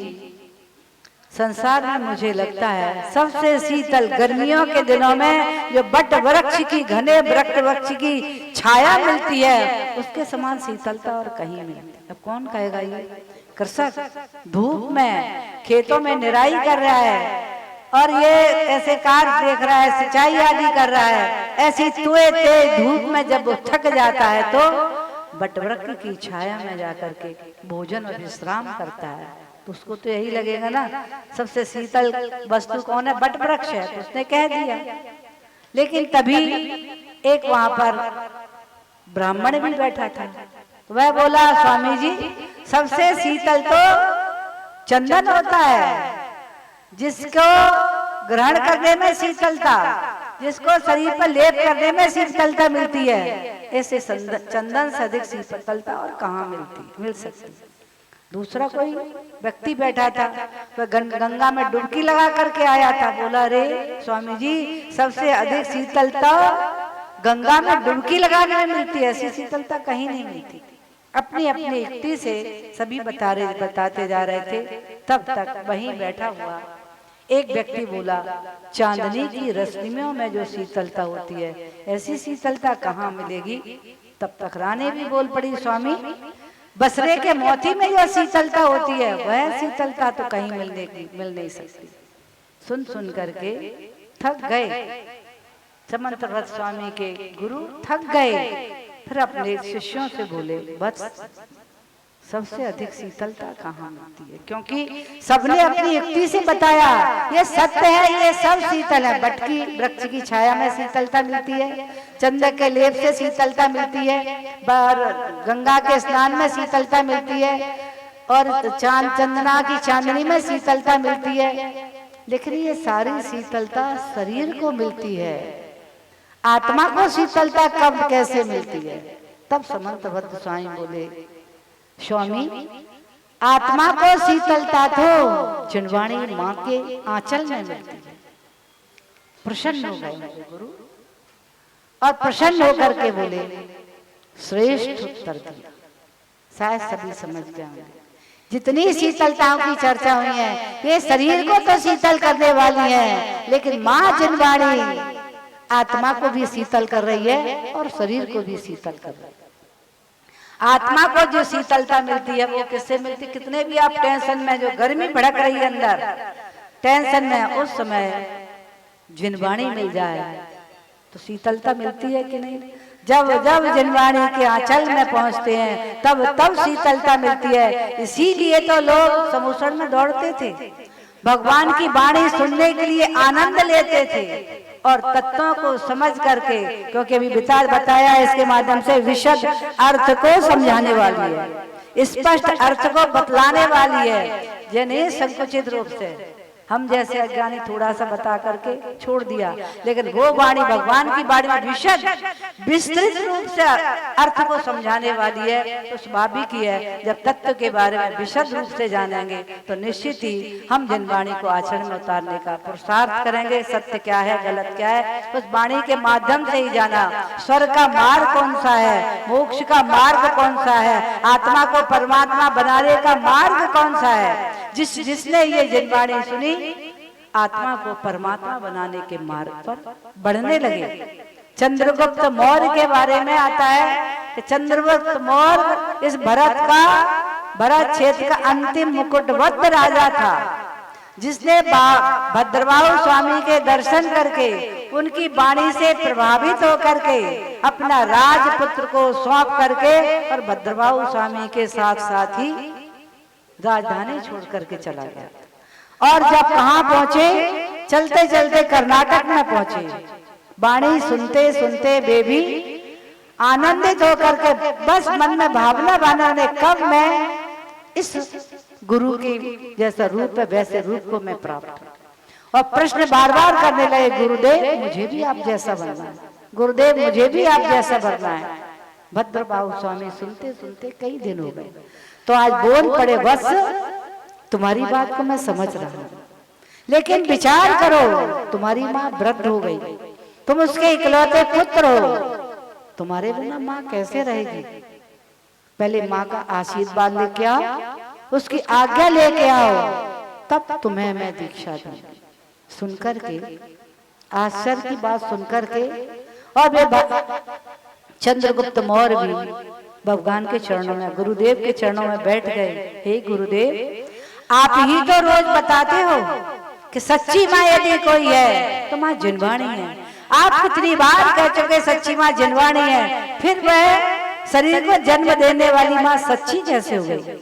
संसार में मुझे लगता है सबसे शीतल गर्मियों के दिनों में जो बट वृक्ष की, घने बट वृक्ष की छाया मिलती है, उसके समान शीतलता और कहीं नहीं मिलती। अब कौन कहेगा? ये कृषक धूप में खेतों में निराई कर रहा है, और ये ऐसे कार्य देख रहा है, सिंचाई आदि कर रहा है, ऐसी तुए तेज धूप में जब वो थक जाता है तो बटवृक्ष की छाया में जाकर के भोजन और विश्राम करता है, तो उसको तो यही लगेगा ना सबसे शीतल वस्तु कौन है? बटवृक्ष है। तो उसने कह दिया। लेकिन तभी एक वहां पर ब्राह्मण भी बैठा था, तो वह बोला, स्वामी जी, सबसे शीतल तो चंदन होता है, जिसको ग्रहण करने में शीतलता, जिसको शरीर पर लेप करने में शीतलता मिलती है, ऐसे चंदन से अधिक शीतलता और कहाँ मिल सकती। दूसरा कोई व्यक्ति बैठा था, वह गंगा में डुबकी लगा करके आया था। बोला, रे स्वामी जी, सबसे अधिक शीतलता गंगा में डुबकी लगाने में मिलती है, ऐसी शीतलता कहीं नहीं मिलती। अपनी अपनी युक्ति से सभी बताते जा रहे थे। तब तक वहीं बैठा हुआ एक व्यक्ति बोला, चांदनी की रश्मियों में जो शीतलता होती है, ऐसी शीतलता कहाँ मिलेगी। तब तक रानी भी बोल पड़ी, स्वामी, बसरे के मोती में जो शीतलता होती है, वह शीतलता तो कहीं मिल नहीं सकती। सुन करके थक गए समंतव्रत स्वामी के गुरु, थक गए। फिर अपने शिष्यों से बोले, बस सबसे अधिक शीतलता कहाँ मिलती है, क्योंकि सबने अपनी युक्ति से बताया ये सत्य है, ये सब शीतल है। बटकी वृक्ष की छाया में शीतलता मिलती है, चंद्र के लेप से शीतलता मिलती है, गंगा के स्नान में शीतलता मिलती है, और चंदना की चांदनी में शीतलता मिलती है। लेकिन ये सारी शीतलता शरीर को मिलती है, आत्मा को शीतलता कब कैसे मिलती है। तब समंतभद्र स्वामी बोले, स्वामी, आत्मा को शीतलता तो जिनवाणी माँ के आंचल में मिलती है। प्रसन्न हो गए गुरु, और प्रसन्न होकर के बोले, श्रेष्ठ उत्तर दिया। शायद सभी समझ जाएंगे, जितनी शीतलताओं की चर्चा हुई है, ये शरीर को तो शीतल करने वाली है, लेकिन माँ जिनवाणी आत्मा को भी शीतल कर रही है और शरीर को भी शीतल कर रही है। आत्मा को जो शीतलता मिलती है वो किससे मिलती? कितने भी आप टेंशन में, जो गर्मी भड़क रही है अंदर टेंशन में, उस समय जिनवाणी मिल जाए तो शीतलता मिलती है कि नहीं? जब जब जिनवाणी के आंचल में पहुंचते हैं तब शीतलता मिलती है। इसीलिए तो लोग समुसण में दौड़ते थे, भगवान की वाणी सुनने के लिए आनंद लेते थे और तत्वों को समझ करके, क्योंकि अभी विचार बताया इसके माध्यम से विशद अर्थ को समझाने वाली है, स्पष्ट अर्थ को बतलाने वाली है। ये नहीं संकुचित रूप से हम जैसे अज्ञानी थोड़ा सा बता करके छोड़ दिया, लेकिन वो वाणी भगवान की वाणी में विशद विस्तृत रूप से अर्थ को समझाने वाली है। तो स्वाभाविक ही है, जब तत्व के बारे में विशद रूप से जानेंगे तो निश्चित ही हम जिन वाणी को आचरण में उतारने का पुरुषार्थ करेंगे। सत्य क्या है, गलत क्या है, उस वाणी के माध्यम से ही जाना। स्वर्ग का मार्ग कौन सा है, मोक्ष का मार्ग कौन सा है, आत्मा को परमात्मा बनाने का मार्ग कौन सा है। जिसने ये जिनवाणी सुनी, आत्मा को परमात्मा बनाने के मार्ग पर बढ़ने लगे। चंद्रगुप्त मौर्य के बारे में आता है कि चंद्रगुप्त मौर्य इस भरत क्षेत्र का अंतिम मुकुटबद्ध राजा था, जिसने भद्रबाहु स्वामी के दर्शन करके उनकी वाणी से प्रभावित होकर के अपना राजपुत्र को सौंप करके और भद्रबाहु स्वामी के साथ साथ ही राजधानी छोड़ करके चला गया। और जब कहाँ पहुंचे, चलते चलते कर्नाटक में पहुंचे। वाणी सुनते सुनते वे भी आनंदित होकर के बस मन में भावना बनाने, कब मैं इस गुरु की जैसा रूप है वैसे रूप को मैं प्राप्त, और प्रश्न बार बार करने लगे, गुरुदेव मुझे भी आप जैसा बनना है, गुरुदेव मुझे भी आप जैसा बनना है। भद्रबाहु स्वामी सुनते सुनते कई दिन हो गए, तो आज बोल पड़े, बस तुम्हारी बात को मैं समझ रहा हूं, लेकिन विचार करो, तुम्हारी माँ वृद्ध हो गई, तुम उसके इकलौते पुत्र हो, तुम्हारे बिना माँ कैसे रहेगी? पहले माँ का आशीर्वाद लेके आओ, उसकी आज्ञा लेके आओ, तब तुम्हें मैं दीक्षा दूं। सुनकर के आश्चर्य की बात सुनकर के, और वे चंद्रगुप्त मौर्य भी भगवान के चरणों में, गुरुदेव के चरणों में बैठ गए। हे गुरुदेव, आप ही तो रोज बताते हो कि सच्ची माँ यदि कोई है तो माँ जिनवाणी है। आप कितनी बार कह चुके सच्ची माँ जिनवाणी है, फिर वह शरीर को जन्म देने वाली माँ सच्ची कैसे हो गई?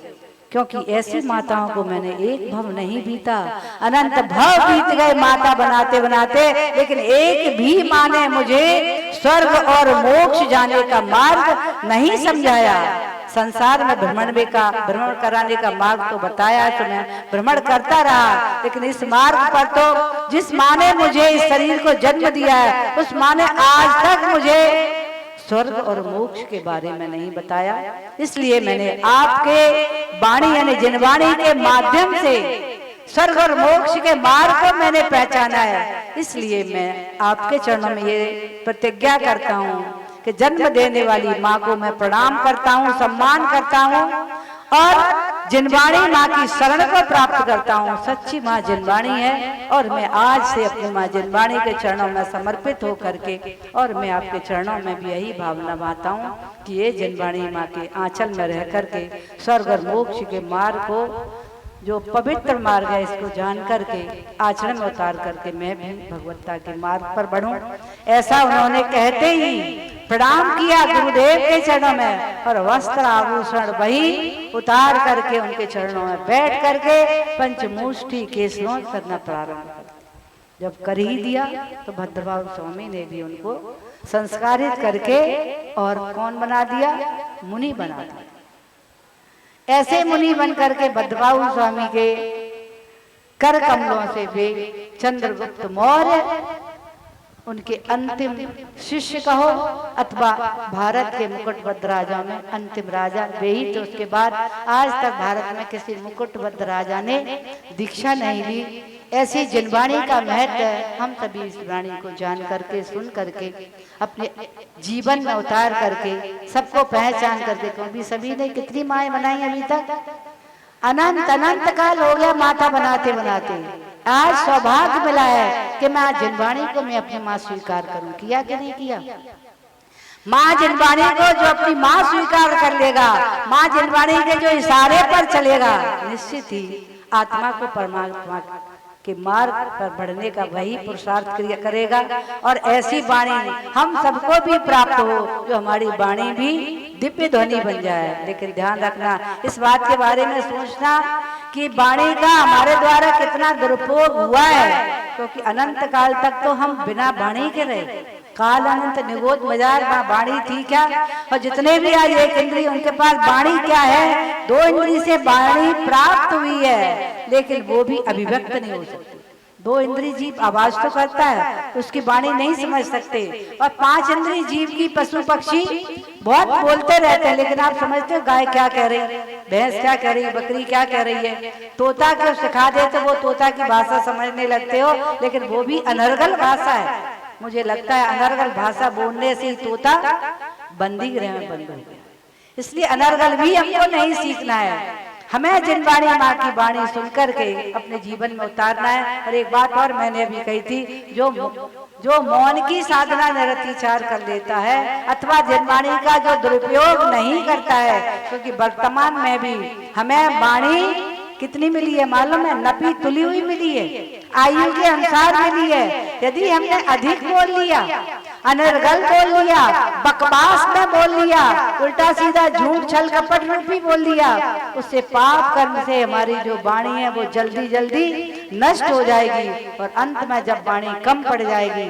क्योंकि ऐसी माताओं को मैंने एक भव नहीं बीता, अनंत भव बीत गए माता बनाते बनाते, लेकिन एक भी माँ ने मुझे स्वर्ग और मोक्ष जाने का मार्ग नहीं समझाया। संसार में भ्रमण कराने का मार्ग तो बताया तो मैं भ्रमण करता रहा, लेकिन इस मार्ग पर तो जिस माँ ने मुझे इस शरीर को जन्म दिया है उस माँ ने आज तक मुझे स्वर्ग और मोक्ष के बारे में नहीं बताया। इसलिए मैंने आपके वाणी यानी जिनवाणी के माध्यम से स्वर्ग और मोक्ष के मार्ग को मैंने पहचाना है। इसलिए मैं आपके चरणों में ये प्रतिज्ञा करता हूँ कि जन्म देने वाली माँ को मैं प्रणाम करता हूँ, सम्मान करता हूँ और जिनवाणी माँ की शरण को प्राप्त करता हूँ। सच्ची माँ जिनवाणी है और मैं आज से अपनी माँ जिनवाणी के चरणों में समर्पित होकर के और मैं आपके चरणों में भी यही भावना मानता हूँ कि ये जिनवाणी माँ के आंचल में रह करके स्वर्ग और मोक्ष के मार्ग को जो पवित्र मार्ग है इसको जान करके आचरण में उतार करके मैं भी भगवत्ता के मार्ग पर बढ़ूं। ऐसा उन्होंने कहते ही प्रणाम किया गुरुदेव के चरणों में और वस्त्र आभूषण वही उतार करके उनके चरणों में बैठ करके पंचमुष्टि केसलों करना प्रारंभ कर। जब कर ही दिया तो भद्रबाहु स्वामी ने भी उनको संस्कारित करके और कौन बना दिया, मुनि बना दिया। ऐसे मुनि बन करके भद्रबाहु स्वामी के कर कमलों से वे चंद्रगुप्त मौर्य उनके अंतिम शिष्य कहो अथवा भारत के मुकुटबद्ध राजा में अंतिम राजा वे ही। तो उसके बाद आज तक भारत में किसी मुकुटबद्ध राजा ने दीक्षा नहीं ली। ऐसी जिनवाणी का महत्व हम सभी इस वाणी को जान करके सुन करके अपने जीवन में उतार करके सबको पहचान करके, क्योंकि सभी ने कितनी माएँ बनाई अभी तक, अनंत अनंत काल हो गया माता बनाते बनाते। आज सौभाग्य मिला है कि मैं आज जिनवाणी को मैं अपनी माँ स्वीकार करूं। किया कि नहीं किया? माँ जिनवाणी को जो अपनी माँ स्वीकार कर लेगा, माँ जिनवाणी के जो इशारे पर चलेगा, निश्चित ही आत्मा को परमात्मा के मार्ग पर बढ़ने का वही पुरुषार्थ करेगा और ऐसी वाणी हम सबको भी प्राप्त हो जो हमारी वाणी भी दिव्य ध्वनि बन जाए। लेकिन ध्यान रखना, इस बात के बारे में सोचना कि वाणी का हमारे द्वारा कितना दुरुपयोग हुआ है, क्योंकि अनंत काल तक तो हम बिना वाणी के रहे। काल अनंत निगोद मजार वाणी थी क्या? और जितने भी आज एक इंद्रिय उनके पास वाणी क्या है, 2 इंद्रिय से वाणी प्राप्त हुई है, लेकिन वो भी अभिव्यक्त नहीं हो सकती। 2 इंद्रिय जीव आवाज तो करता है, उसकी वाणी नहीं समझ सकते। और 5 इंद्रिय जीव की पशु पक्षी बहुत बोलते रहते हैं, लेकिन आप समझते हो गाय क्या कह रही है, भैंस क्या कह रही है, बकरी क्या कह रही है। तोता को सिखा दे तो वो तोता की भाषा समझने लगते हो, लेकिन वो भी अनर्गल भाषा है। मुझे लगता है अनर्गल भाषा बोलने से ही तोता बंदी गृह में बंद हो गया। इसलिए अनर्गल भी हमको नहीं सीखना है, हमें जिनवाणी माँ की वाणी सुनकर के अपने जीवन में उतारना है। और एक बात और मैंने अभी कही थी, जो मौन की साधना निरतिचार कर लेता है अथवा जिनवाणी का जो दुरुपयोग नहीं करता है, क्योंकि वर्तमान में भी हमें वाणी कितनी मिली है मालूम है? नपी तुली हुई मिली है, आयु के अनुसार मिली है। यदि हमने अधिक बोल लिया, अनर्गल बोल लिया, बकवास में बोल लिया, उल्टा सीधा झूठ छल कपट रूपी बोल दिया, उससे पाप कर्म से हमारी जो वाणी है वो जल्दी जल्दी नष्ट हो जाएगी। और अंत में जब वाणी कम पड़ जाएगी,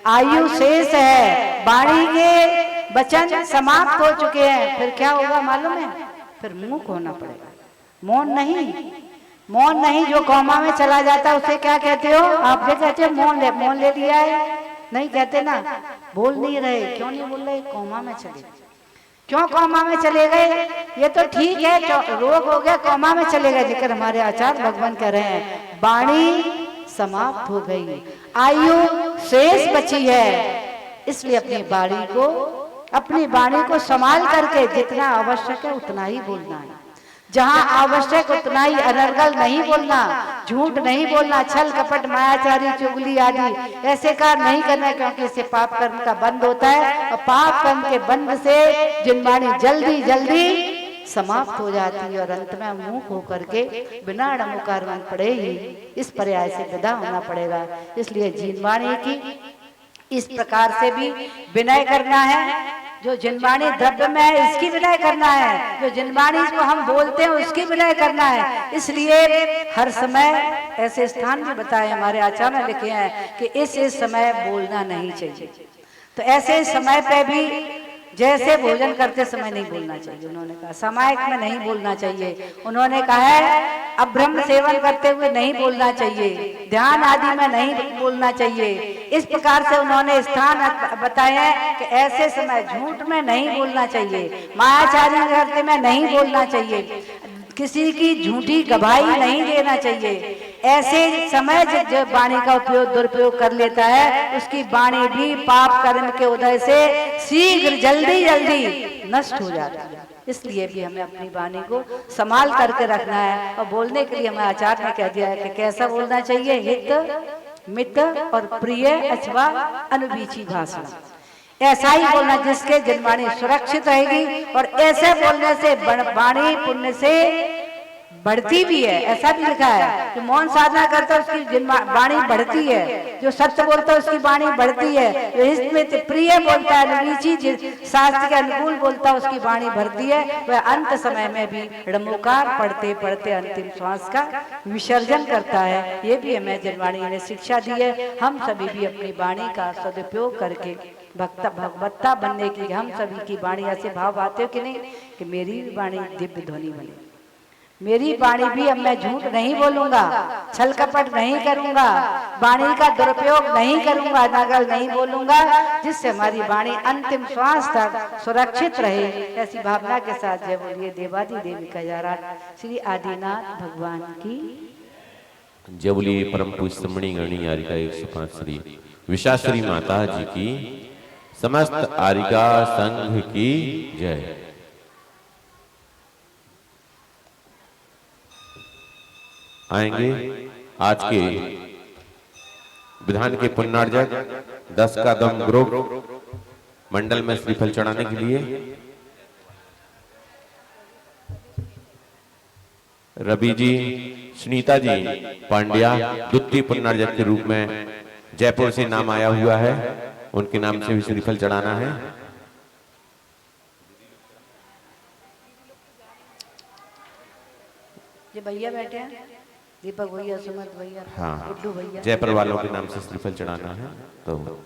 आयु शेष है, वाणी के वचन समाप्त हो चुके हैं, फिर क्या होगा मालूम है? फिर मुंह खोना पड़ेगा। मौन नहीं जो कौमा में चला जाता है उसे क्या कहते हो? आप भी कहते हो मौन ले लिया है, नहीं कहते ना, बोल नहीं रहे। क्यों नहीं बोल रहे? कौमा में चले। क्यों कौमा में चले गए? ये तो ठीक है, रोग हो गया, कौमा में चले गए, लेकिन हमारे आचार्य भगवान कह रहे हैं वाणी समाप्त हो गई, आयु शेष बची है। इसलिए अपनी वाणी को संभाल करके जितना आवश्यक है उतना ही बोलना है, जहां आवश्यक उतना ही, अनर्गल नहीं बोलना, झूठ नहीं बोलना, छल कपट मायाचारी चुगली आदि ऐसे कार्य नहीं करना, क्योंकि इससे पाप कर्म का बंध होता है। और पाप कर्म के बंध से जिनवाणी जल्दी जल्दी समाप्त हो जाती है और अंत में मुंह हो करके बिना नमोकार मन पड़े ही इस पर्याय से विदा होना पड़ेगा। इसलिए जिनवाणी की इस प्रकार से भी विनय करना है। जो जिनवाणी द्रव्य में है इसकी विनय करना है, जो जिनवाणी को हम बोलते हैं उसकी विनय करना है। इसलिए हर समय ऐसे स्थान भी बताए हमारे आचार्य लिखे हैं कि इस समय बोलना नहीं चाहिए। तो ऐसे समय पे भी जैसे भोजन करते समय नहीं बोलना चाहिए, उन्होंने कहा समायक में नहीं बोलना चाहिए, उन्होंने कहा है अब्रह्म सेवन करते हुए नहीं बोलना चाहिए, ध्यान आदि में नहीं बोलना चाहिए। इस प्रकार से उन्होंने स्थान बताए हैं कि ऐसे समय झूठ में नहीं बोलना चाहिए, मायाचारी करते में नहीं बोलना चाहिए, किसी की झूठी गवाही नहीं देना चाहिए। ऐसे समय जो वाणी का उपयोग दुरुपयोग कर लेता है उसकी वाणी भी पाप कर्म के उदय से शीघ्र जल्दी जल्दी नष्ट हो जाती है। इसलिए भी हमें अपनी वाणी को संभाल करके रखना है। और बोलने के लिए हमें आचार्य ने कह दिया है कि कैसा बोलना चाहिए, हित मित और प्रिय अथवा अनुबीची भाषा, ऐसा ही बोलना जिसके जनवाणी सुरक्षित रहेगी। और ऐसे बोलने से वाणी पुण्य से बढ़ती भी है, ऐसा भी लिखा है। जो मौन साधना करता है उसकी वाणी बढ़ती है, जो सत्य बोलता है उसकी वाणी बढ़ती है, जो हित में प्रिय बोलता है, अनुरुचि शास्त्र के अनुकूल बोलता है उसकी वाणी बढ़ती है। वह अंत समय में भी ऋमोकार पढ़ते पढ़ते अंतिम श्वास का विसर्जन करता है। ये भी हमें जनवाणी ने शिक्षा दी है। हम सभी भी अपनी वाणी का सदुपयोग करके भगवत्ता बनने की, हम सभी की वाणी ऐसे भाव आते हो कि नहीं कि मेरी वाणी दिव्य ध्वनि बने, मेरी वाणी भी अब मैं झूठ नहीं बोलूंगा, छल कपट नहीं करूंगा, वाणी का दुरुपयोग नहीं करूंगा, नकल नहीं बोलूंगा, जिससे हमारी वाणी अंतिम श्वास तक सुरक्षित रहे। ऐसी भावना के साथ जय बोलिए देवादी देवी का जयराट श्री आदिनाथ भगवान की जय बोलिए परम पूज्य श्रमणी गणी आरिका 105 श्री विशाश्री माता जी की, समस्त आरिका संघ की जय। आएंगे आज के विधान के पुण्यार्जक 10 का दम ग्रुप मंडल में श्रीफल चढ़ाने के लिए रवि जी, सुनीता जी पांड्या द्वितीय पुण्यार्जक के रूप में जयपुर से नाम आया हुआ है, उनके नाम से भी श्रीफल चढ़ाना है। ये भैया बैठे हैं, दीपक भैया, सुमत भैया, हाँ, गुड्डू भैया, जयपुर वालों के नाम से श्रीफल चढ़ाना है, तो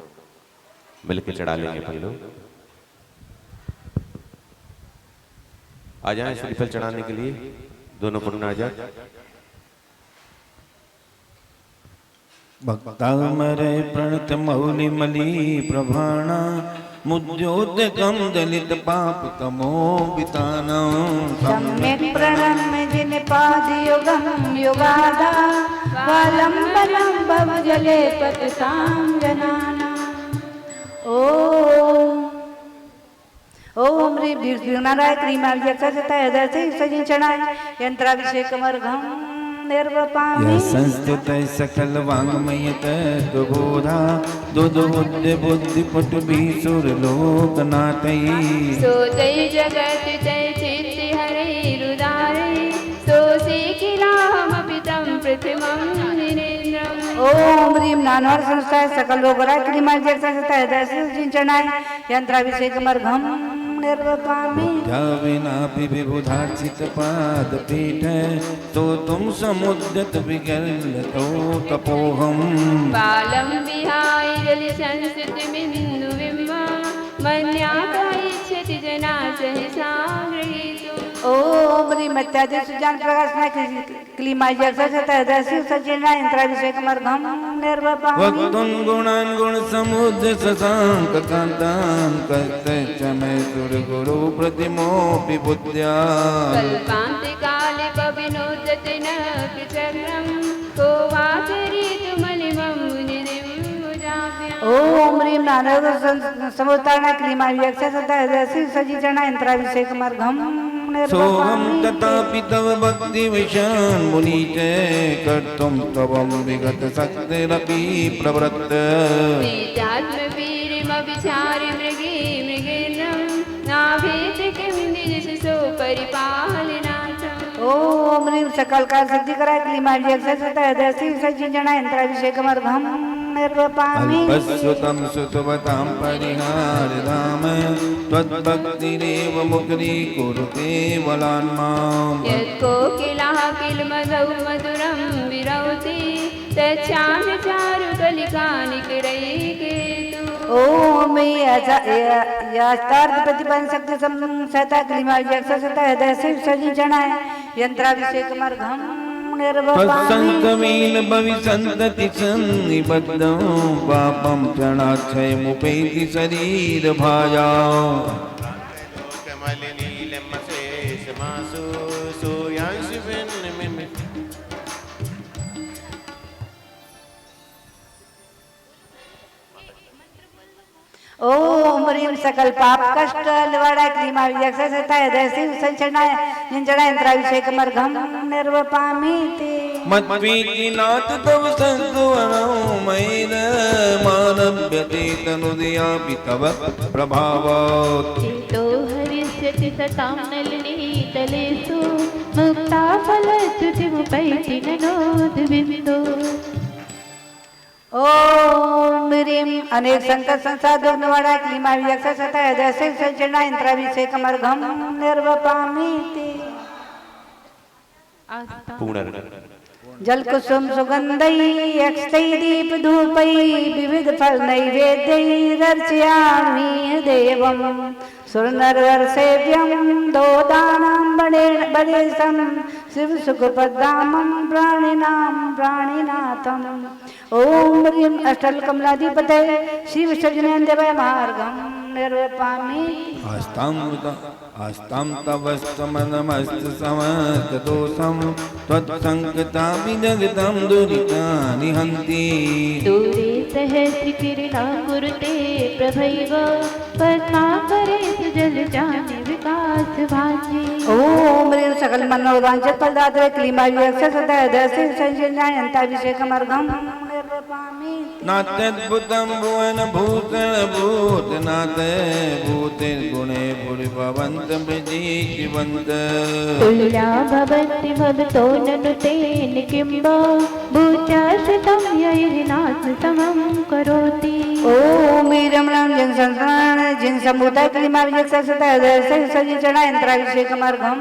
मिलकर चढ़ा लेंगे अपन लोग। आ जाएं श्रीफल चढ़ाने के लिए दोनों पुण्यार्जक। भक्तामरे प्रणत मौलि मलि प्रभाणा मुद्योदकम दलित पाप तमो वितानम सम्यक् प्रणम्य जिन पाद युगम युगादा वालंबनम भव जले पतितां जनाना। ओम ह्रीं वीरनारायण क्रीमाल जक्षता हृदय से सजी चढ़ाए यंत्राभिषेक कमरघम निर्वपामि संस्थित सकल वांगमय तत्वबोधा दुदुद्ध बुद्धि पट भी सुर लोकनाथई सोतई जगत तय चित्त हरे रुदारे सोसे किलामपितं प्रथमं निरेन्द्रम्। ओम ह्रीं नानवर संस्थाय सकल लोकराय क्रीमाल जक्षता हृदय से सजी चढ़ाए यंत्राभिषेक कमरघम निर्वपामि विनापि विबुधार्चित पाद पीठ तो तुम समुद्यत विगलतो तपोहम बालं विहाय जलि संस्थित बिंदु बिंबा मन्यापयिष्यति जना सहसा गृहीतुम्। ओम ह्रीं मत्यादि सुजान प्रकाशना क्लीमाय जक्षता हृदय से सजीना यंत्राभिषेक कमरघम निर्वपामि वक्तुं गुणान् गुण समुद्र शशांक कांतान् कस्ते चमे सुर गुरु प्रतिमोपि बुद्ध्या कल्पान्ते काले पविनोदते न कृचक्रं को वाचरीतुमलिमं मुनिरिं मुजाभ्याम्। ओम ह्रीं नारद समुत्तारण क्लीमाय जक्षता हृदय से सजीना यंत्राभिषेक कमरघम सोहम तथापि तव भक्ति विशान मुनीते कर्तुं तवं विगत शक्तिरपि प्रवृत्त बीजात्म वीर्यमभिचारि मृगे मृगेन्द्रं नाभेति किं दिशसो परिपालनार्थम्। ओम ह्रीं सकल काल सिद्धि कराय क्लीमाय जक्षता हृदय से सजीना यंत्राभिषेक कमरघम निर्वपामि अल्पश्रुतं सुतवतां परिहारधाम त्वद्भक्तिरेव मुक्ति कुरुते बलान्माम्। यत्कोकिलः किलमधौ मधुरं विरौति तच्छामि चारुकलिकानिकरैकेतु। ओम यास्तार्थ प्रतिपन्न शक्ति संसता क्लीमा यक्षसता हृदय से सजी जनाय यंत्राभिषेक मर्घम निर्वपामि तत्संकमेन भविसन्तति सन्निबद्धं पापं क्षणाक्षयमुपैति शरीरभाजा ओम ह्रीं सकल पाप कष्ट निवारणा क्लीमा यक्षसता हृदय से संचरणाय यंत्रणा यंत्राभिषेक मर्घम निर्वपामि ते मद्वीकिनाथ तव संस्वनो मैर मानव्यते तनुदयापि तव प्रभावात् चितो हरिष्यति सतां नलिनीतलेषु मुक्ता फलच्युतिमुपैति ननोद्विन्दो ओम ह्रीं अनेक संकट संसार दुख निवारणा क्लीमा यक्षसता हृदय से संचरणाय यंत्राभिषेक मर्घम निर्वपामि ते पूर्ण जल कुसुम सुगंधै अक्षतै दीप धूपै विविध फल नैवेद्यैरर्चयामि देवं सुरनरवर सेव्यं दोदानां बडेशं शिव सुखपदामं प्राणिनाथम् ओम ह्रीं अष्टल कमलाधिपते शिव सजनेन्द्रवय मार्गं निर्वपामि आस्तां तवस्तमनमस्त समस्तदोषं त्वत्सङ्कताभिजगतं दुरितानि हन्ति दूरे सहस्रकिरणा कुरुते प्रभैव पद्माकरे जलजानि विकास भाति ओम ह्रीं सकल मनोवांछित फलदात्रे क्लीमा यक्षसता हृदय से संचरणाय यंत्राभिषेक मर्घम निर्वपामि नात्यद्भुतं भुवन भूषण भूतनाथ भूतिर्गुणे भूरिभवन्त मृजीवन्त तुल्या भवन्ति भवतो ननु तेन किम्ब भूत्याश्रितं यैर्नाथ समं करोति ओम ह्रीं जिन संस्मरण जिन समुदाय क्लीमा यक्षसता हृदय से संचरणाय यंत्राभिषेक मर्घम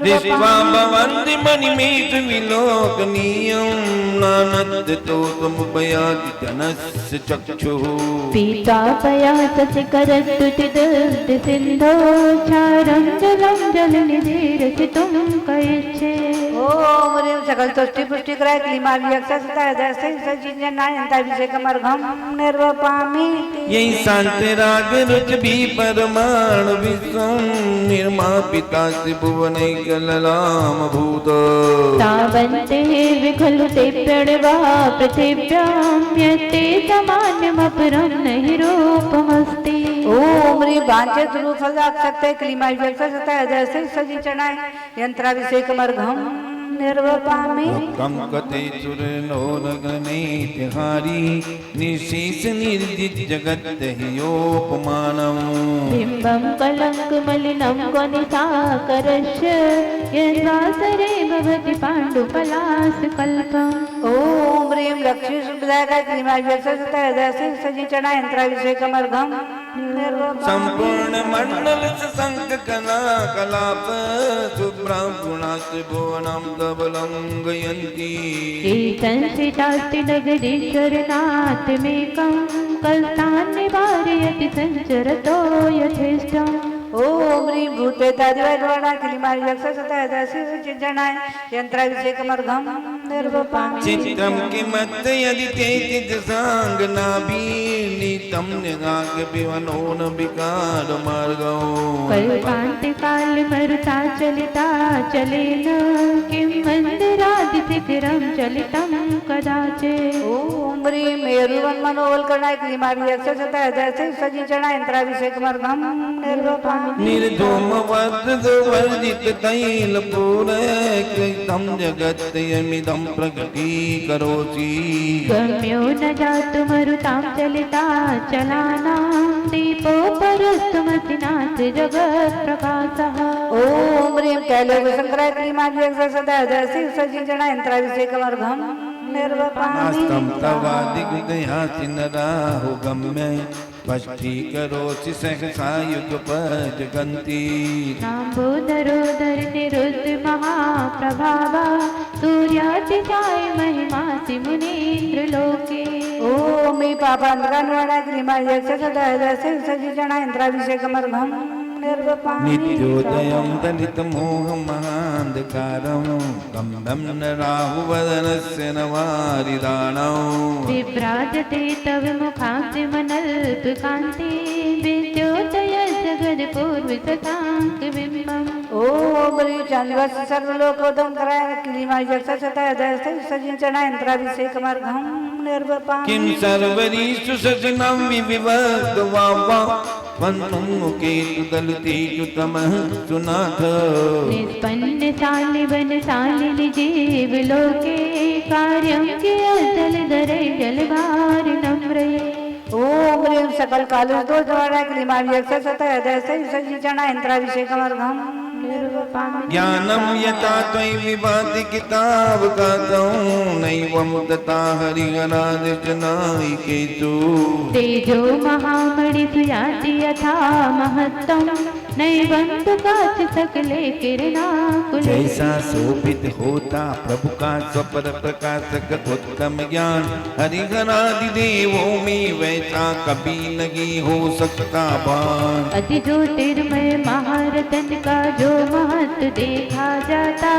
दृष्ट्वा भवन्ति मणिमेष विलोकनीयं नानन्दतो त्वमुपयाति जनस्य चक्षुः पीतापयाससि करस्तुतिदुग्ध सिन्धो क्षारं जलं जलनिधिरसितुं कयच्छे ओम ह्रीं सकल तुष्टि पुष्टि कराय क्लीमा यक्षसता हृदय से संचरणाय यंत्राभिषेक मर्घम निर्वपामि यही शांति राग रुच भी परमाणु विश्वं निर्मापिता त्रिभुवनैकललाम भूत तावन्ते विखलुते प्रणवा पृथिव्यां यत्ते सामान्यमपरं नहि रूपमस्ति ओम ह्रीं वांछित रूप फल सकते क्लीमा यक्षसता हृदय से संचरणाय यंत्राभिषेक मर्घम निर्वपामि कम कते सुरनोरगणैतिहारी निशीष निर्जित जगत ह्योपमानम् बिम्बं कलङ्कमलिनं क्वनिशाकरस्य यद्वासरे भवति पाण्डुपलाशकल्पम् ओम ह्रीं लक्ष्मी सुखदायका क्लीमा यक्षसता हृदय से संचरणाय यंत्राभिषेक मर्घम निर्वपामि संपूर्ण मंडल संक कला कलाप शुभ्रांगुणात् भुवनं धवलं गयन्ति संस्थितास्ति नगरीश्वरनाथमेकं कल्तान् निवारयति संचरतो यथेष्टम् ओम ह्रीं भूतेतादिवैर्वाणा क्लीमा यक्षसता हृदय से संचरणाय यंत्राभिषेक मर्घम निर्वपामि चित्रं किमत् यदि ते चित्साङ्गनाभीनीतं निगाग विवनोन विकार मार्गौ कल्पान्तिकालमरुता चलिता चलेन किं मन्दिरादिशिखरं चलितं कदाचित् ओम ह्रीं मेरुवन मनोबल करणाय क्लीमा यक्षसता हृदय से संचरणाय यंत्राभिषेक मर्घम निर्वपामि निर्धूम वर्जित तैल पूरैकं जगत्यमिदं प्रकटीकरोति गम्यो न जातु मरुतां चलिता चलानां दीपो परस्तुमसि नाथ जगत्प्रकाशः ओम ह्रीं कैलोकशंकराय क्लीमा यक्षसता हृदय से संचरणाय यंत्राभिषेक मर्घम निर्वपामि नास्तं तवादिगुदयासि नराहो गम्य स्पष्टीकरोसि सहसा युगपजगन्ति नाम्बोदरोदर निरुद्ध महाप्रभावा सूर्यातिशाय महिमा तमासि मुनीन्द्र लोके ओम मे पापांतकान्वणा क्रीमा यक्ष सदा दस्य सजिजना इंद्राभिषेकमर्घम निर्वपामि नित्योदयं दलितमोहमहान्धकारं कम्बं न राहुवदनस्य नवारिदानौ विभ्राजते तव मुखाब्धिमनल्पकान्ति विद्योदय जगत्पूर्वितताङ्कबिम्बम् ओम ह्रीं चान्दिवत्स सर्वलोकोदं कराय क्लीमा यक्ष सदा दस्य सजिजना इंद्राभिषेकमर्घम निर्वपामि किं सर्वरीषु सजनं विविवद्वावा वन्तं मुकेतु दलतेषु तमः सुनाथ निष्पन्न शालिवन शालिनि जीव लोके कार्यं किया जलधरे जलभार नम्रये ओम ह्रीं सकल कालुष दोष द्वारा क्लीमा यक्ष सदा दस्य सजिजना इंद्राभिषेकमर्घम निर्वपामि ज्ञानं यथा त्वयि विभाति कितावकातं नैवं तथा हरिहरादिजनायिकेषु तेजो महामणि सुयाति यथा महत्तम नैवं तु काच सकले किरणाकुले जैसा शोभित होता प्रभु का स्वपर प्रकाशक उत्तम ज्ञान हरिहरादि देवों में वैसा कभी नहीं हो सकता भान अति ज्योतिर्मय महारतन का जो महत्व देखा जाता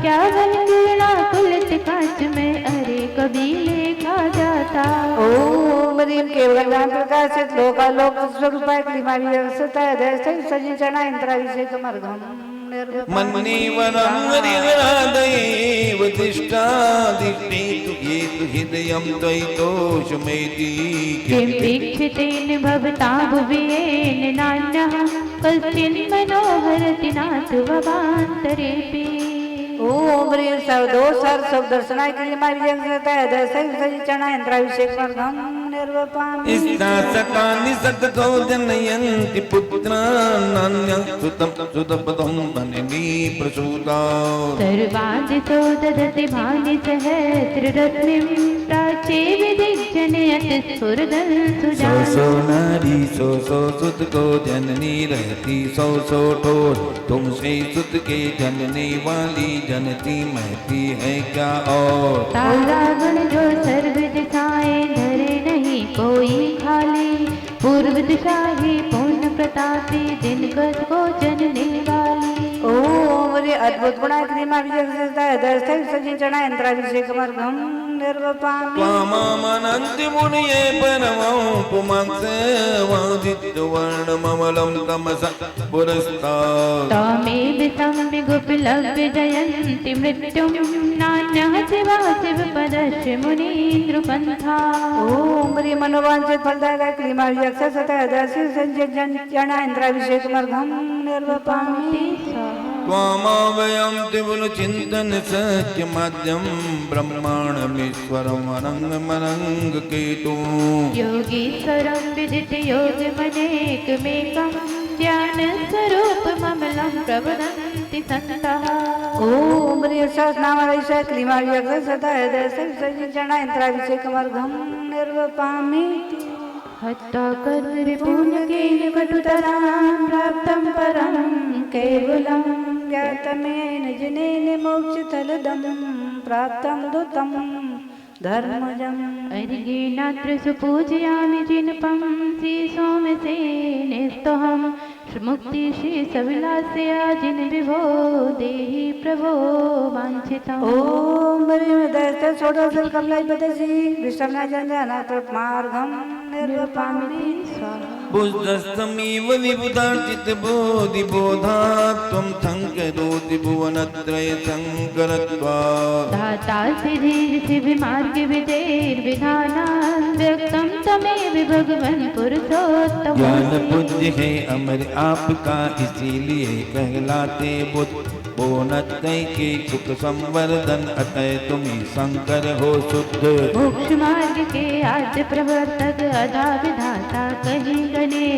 क्या बल किरणाकुलित कांच में अरे कभी लेखा जाता ओम ह्रीं केवल ज्ञान प्रकाशित लोकालोक स्वरूपाय क्लीमा यक्ष सदा दस्य सजिजना इंद्राभिषेकमर्घम निर्वपामि मन्नेवरं हरिहरादयेव तिष्ठादिष्टेतु येतु हृदयं त्वयि तोषमेति किं वीक्षितेन भवता भुवियेन नान्यः कश्चिन्मनोहरति नाथ भवान्तरेऽपि ओम ह्रीं सर्वदोष सर्व सब दर्शनाय क्लीमा यक्ष सदा दस्य सजिजना इंद्राभिषेकमर्घम निर्वपामि इष्टासकानि सततो जनयन्ति पुत्रान्नान्यं सुतं सुतपदं वननी प्रसूता सर्वादितो ददति भानि सहस्ररत्निं प्राचे विदिग्जनयति स्फुरदं सौ सुजान सौ नारी सौ सौ सुत को जननी रहती सौ सौ ठोर तुमसे सुत के जनने वाली जनती महती है क्या और तारा गण जो सर्व दिशाएं धरे नहीं कोई खाली पूर्व दिशा ही पूर्ण प्रतापी दिनगत को जनने वाली ओम ह्रीं अद्भुत गुणा क्रीमा यक्ष सदा दस्य सजिजना इंद्राभिषेकमर्घम निर्वपामि त्वामामनन्ति मुनये परमं पुमांस वादित्यवर्णममलं तमसा पुरस्तात् तामेव संविगुप्लव्य जयन्ति मृत्युं नान्यः शिवा शिवपदस्य मुनीन्द्रपन्था ओम ह्रीं मनोवांछित फलदायक क्लीमा यक्ष सदा दस्य सजिजना इंद्राभिषेकमर्घम निर्वपामि त्वामावयं त्रिभुवनचिन्तन सत्यमाद्यं ब्रह्माण्डमीश्वरम् अनङ्गमनङ्गकेतुं योगीश्वरं विदित योगमनेकमेकं ज्ञानस्वरूपममलं प्रवदन्ति सन्तः ओम ह्रीं सहस्रनामधीशाय क्लीमा यक्ष सदा दस्य सजिजना इंद्राभिषेकमर्घम निर्वपामि हत्वा कर्मरिपुण्यकेन कटुतरां प्राप्तं परं केवलं ज्ञातमेन जनेन मोक्षफलदं प्राप्तं दुतं धर्मजम् अर्घ्येनात्र सुपूजयामि जिनपं श्रीसोमसेनेस्तोऽहं मुक्ति श्री सविलास्य जिन विभो देहि प्रभो वाञ्छितम् ओम ह्रीं दस्य षोडशल कमलापतसी विष्णुनाथमार्गं निर्वपामि स्वाहा बुद्धस्तमेव विबुधार्चित बोधिबोधात् त्वं शङ्करोति भुवनत्रय शङ्करत्वात् दाता सिद्धिर्मार्ग विधेर्विधानान् व्यक्तं तमेव भगवन् पुरुषोत्तम ज्ञान पूज्य है अमर आपका इसीलिए कहलाते बुद्ध बोनत्रय के सुख संवर्धन अतः तुम ही शंकर हो शुद्ध मोक्ष मार्ग के आद्य प्रवर्तक अदा विधाता कहीं गणे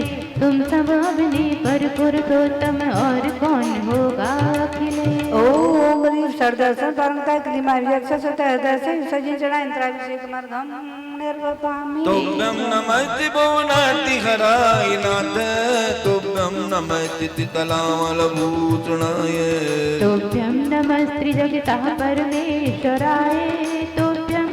तुम सब अवनि पर पुरुषोत्तम और कौन होगा अखिले ओम ह्रीं सर्वदर्शन परमता क्लीमा यक्ष सदा दस्य सजिजना इंद्राभिषेकमर्घम निर्वपामि तुभ्यं नमस्ते भुवनार्ति हराय नाथ तुभ्यं नमस्ते तितलामलभूषणाय तुभ्यं नमस्त्रिजगतः परमेश्वराय तुभ्यं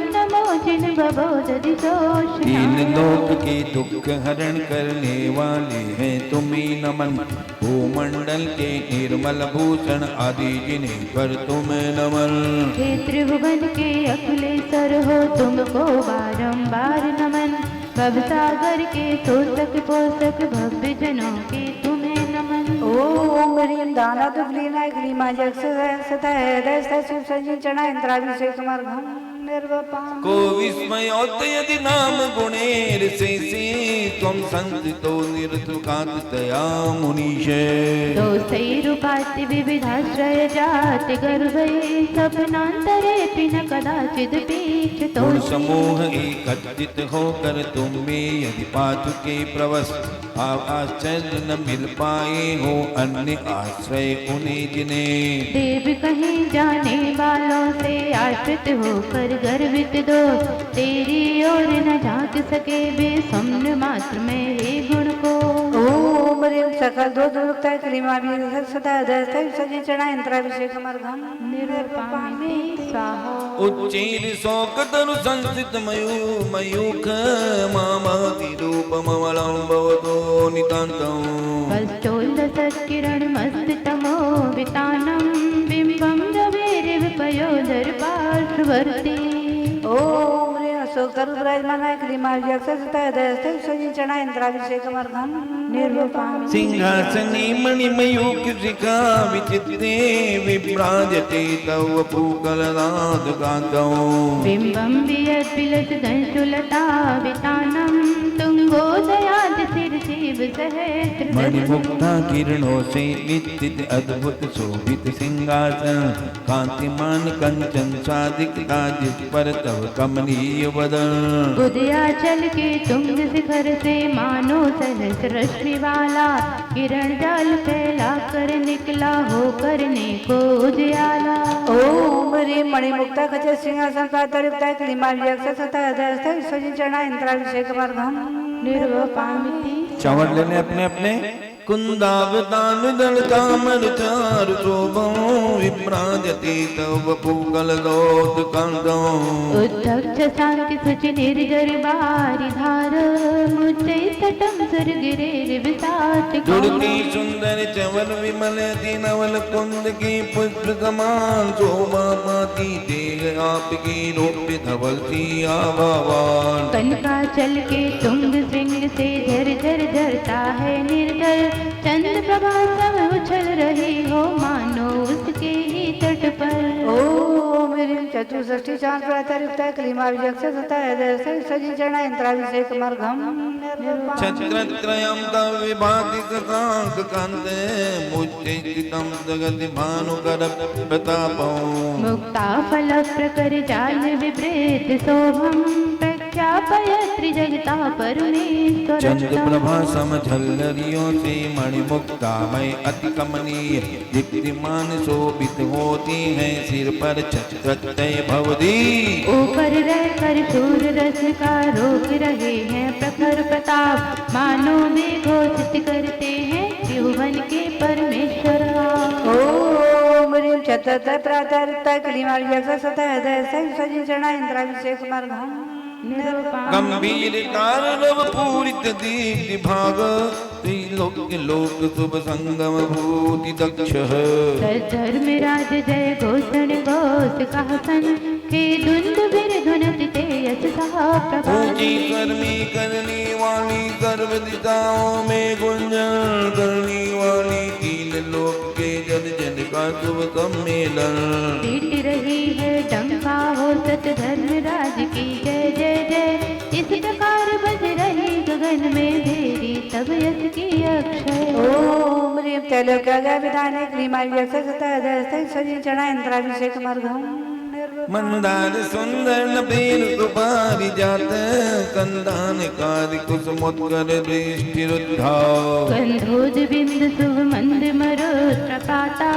तदि शोष तीन नाय। लोक के दुख हरण करने वाले हैं तुम्हें नमन। भूमंडल के निर्मल भूषण आदि जिन्हें कर तुम्हें नमन। हे त्रिभुवन के अखिलेश्वर हो तुमको बारंबार नमन। भवसागर के तोषक पोषक भव्य जनों के तुम्हें नमन। ओम ह्रीं दानाद क्लीनाय क्लीमा जगसदा हृदय शिव संजीचना इंद्राभिषेक समर्घम निर्वपाम। को विस्मयोत यदि नाम गुणेर से त्वं संस्थितो निरतुकातया मुनीशे। दोषैरुपाति विविधाश्रय जाति गर्भे सपनान्तरे न कदाचिद पीछतो। गुण समूह एकत्रित होकर तुम में यदि पाचुके प्रवस आश्चर्य न मिल पाए हो अन्य आश्रय उन्हें जिन्हें। देव कहीं जाने वालों से आश्रित होकर गर्वित दो तेरी ओर न झांक सके वे स्वप्न मात्र में हे गुण को। ओम ह्रीं सकल दो दुर्गता क्लीमा भी सदा हृदय शिव संजीचना इंद्राभिषेक समर्घम निर्वपाम स्वाहा। उच्चैर शोकतरु संस्थित मयूख मामाति रूपममलं भवतो नितान्तम्। वस्तोल्लसत्किरण मस्ततमो वितानं बिम्बं रवेरिव पयोधर पार्श्ववर्ती। ओम ह्रीं अशोक विराजमानाय क्लीमा सदा हृदय शिव संजीचना इंद्राभिषेक समर्घम निर्वपाम। सिंहासने मणिमयूख शिखा विचित्ते विभ्राजते तव पूगलनादगातौ। बिम्बं वियद्विलसदंशुलता वितानं तुंगोदयाद शिरसीव सहस्र। मणिमुक्ता किरणों से नित्य अद्भुत शोभित सिंहासन कांतिमान कंचन सादिकता जिस पर तव कमनीय बदन। उदयाचल के तुंग शिखर से मानो सहस्र रश्मि वाला किरण जाल फैला कर निकला हो करने को उदयाला। ओम ह्रीं मणिमुक्ता खचित सिंहासन प्रातरुक्ताय क्लीमा सदा हृदय शिव संजीचना इंद्राभिषेक समर्घम निर्वपामिति। चंवर लेने अपने अपने कुंदावतान दलतामर चारु शोभं विभ्राजते तव पूगलदोत्कान्तौ। उद्धक्ष शांति सुचि निर्जर बारी धार मुझे तटम सुरगिरेर विसात। जुड़ती सुंदर चंवर विमल अति नवल कुंद के पुष्प समान शोभा पाती देह आपकी रोप्य धवल सी आभावान। कनकाचल के तुंग श्रृंग से झर झर झरता है निर्जल चंद्र प्रभा सब उछल रही हो मानो उसके ही तट पर। ओम ह्रीं चतुष्षष्ठी चांद प्रातरुक्ताय क्लीमा सदा हृदय शिव संजीचना इंद्राभिषेक समर्घम निर्वपाम। छत्रत्रयं तव विभाति शशांक कांते मुच्चैस्थितं जगति भानुकर प्रतापौ। मुक्ता फल प्रकर जाल विवृत शोभम प्रख्यापय त्रिजगता परमेश्वर। चंद्र प्रभा समझल्लरियों से मणिमुक्ता में अति कमनीय दीप्तिमान शोभित होती हैं सिर पर छत्रत्रय भवदी। ऊपर रहकर सूर्य रश्मि का रोक रहे हैं प्रखर प्रताप मानो में घोषित करते हैं त्रिभुवन के परमेश्वर। ओम ह्रीं चतुर्थ प्रातरुक्ताय क्लीमा सदा हृदय शिव संजीचना इंद्राभिषेक समर्घम निर्वपाम। गंभीर तारव पूरित दीप्ति भाग त्रिलोक्य लोक शुभ संगम भूति दक्ष। धर्म राज जय घोषण घोष कहसन के धुंध बिर धुनत तेज सहा ऊंची प्रभा। कर में करने वाली सर्व दिशाओं में गुंजन करने वाली तीन लोक के जन जन का शुभ सम्मेलन। पीट रही है डंका हो सत धर्म राज की जय जय जय। इस प्रकार बज रही गगन में भेरी तब यश की अक्षय। ओम ह्रीं त्रैलोक्य विधाने क्लीमा सदा हृदय शिव संजीचना इंद्राभिषेक समर्घम निर्वपाम। मंदार सुंदर नबीर सुपारी जात कंदान कार्य कुसुमोत्कर दृष्टिरुद्धाव। गंधोज बिंद शुभ मंद मरुत्र पाता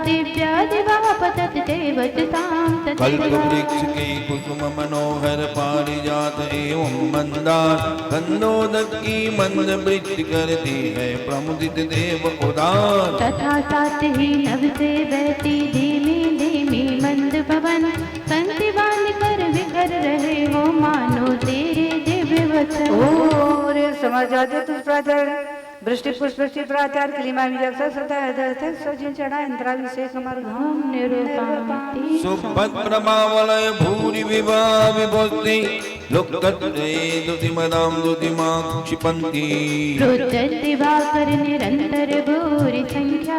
दिव्या दिवा पतत देवत शांत। कल्प वृक्ष के कुसुम मनोहर पारिजात एवं मंदार कंदोदक की मंद वृत्ति करती है प्रमुदित देव उदार। तथा साथ ही नभ से बहती धीमी धीमी मंद पवन संति बांध कर बिखर रहे हो मानो देव समर्जाते तुझ प्राचार वृष्टि पुष्पि प्राचार क्लीमा विजय सता हृदय सजिन चढ़ा इंद्राभिषेक मार्गम निरूपामि सुभद्रमावलय भूरि विभा विभूति लोकत्रे दुतिमदां दुतिमा क्षिपन्ति रुद्रदिवाकर निरंतर भूरि संख्या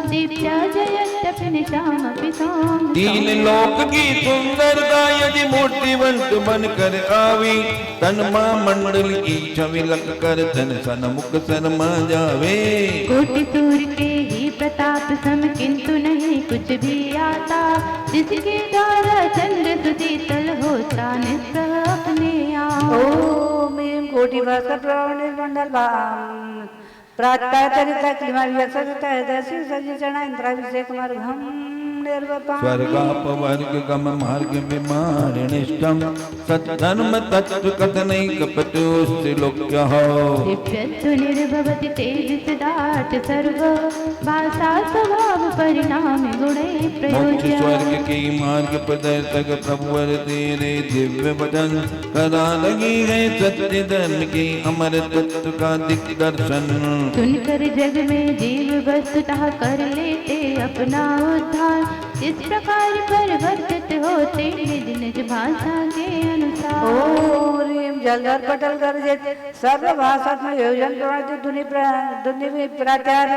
दीप्या जयत्यपि निशामपि सौम्या तीन लोक की सुंदरता यदि मूर्तिवंत बन कर आवी तन मां मंडल की छवि लग कर तन सन्मुख शर्मा जावे कोटि सूर्य के ही प्रताप सम किंतु नहीं कुछ भी आता जिसके द्वारा चंद्र सुशीतल होता निस्प्रह अपने आप ओम ह्रीं कोटि भास्कर प्रभाव निर्मंडल प्रातःचरिता क्लीमा विजय सता हृदय सजिन चढ़ा इंद्राभिषेक मार्गम निर्वपामि स्वर्गापवर्ग गम मार्ग विमारिणिष्टम सद्धर्म तत्व कथनैकपटुस्त्रिलोक्यः दिव्यत्व निर्भवति तेजस दाट सर्व भाषा स्वभाव परिणाम गुणे मोक्ष प्रयोज्य स्वर्ग के मार्ग प्रदर्शक प्रभुवर तेरे दिव्य वचन करा लगी है सत्य धर्म के अमर तत्व का दिग्दर्शन सुनकर जग में जीव वस्तुतः कर लेते अपना उद्धार इस प्रकार परिवर्तित होते निज निज भाषा के अनुसार ओम ह्रीं जलधर पटल गर्जित सर्व भाषात्मक योजन प्रवर्तित प्राचार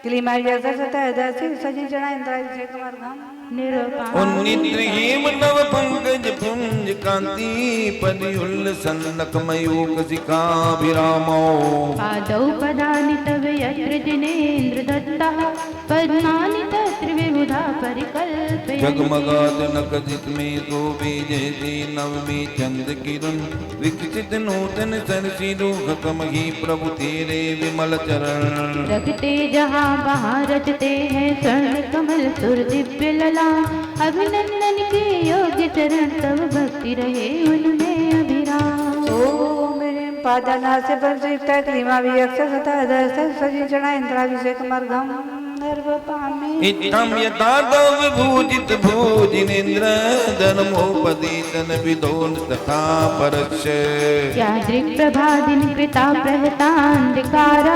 क्लीमा विजय सता हृदय सजिन चढ़ा इंद्राभिषेक मार्गम निरूपामि उन्निद्र हेम नव पंकज पुंज कांति परियुल्ल सन्नक मयूख शिखाभिरामो पादौ पदानि तव यत्र जिनेन्द्र दत्तः पद्मानि तत्र विबुधा परिकल्पयन्ति जगमगात नकजित में शोभे जैसे नव में चंद्र किरण विकसित नूतन सरसी रूख कमही प्रभु तेरे विमल चरण रखते जहाँ वहाँ रचते हैं स्वर्ण कमल सुर दिव्य लला अभिनंदन के योग्य चरण तब भक्ति रहे उनमें अभिराम ओम ह्रीं पादानास्य परियुक्ता क्लीमा विजय सता हृदय सजिन चढ़ा इंद्राभिषेक मार्गम निर्वपामि इत्थम यथा तव विभूजित भूजिनेन्द्र धर्मोपदेशन विदोन तथा परक्ष यादृक् प्रभादिन कृता प्रहतान्धकारा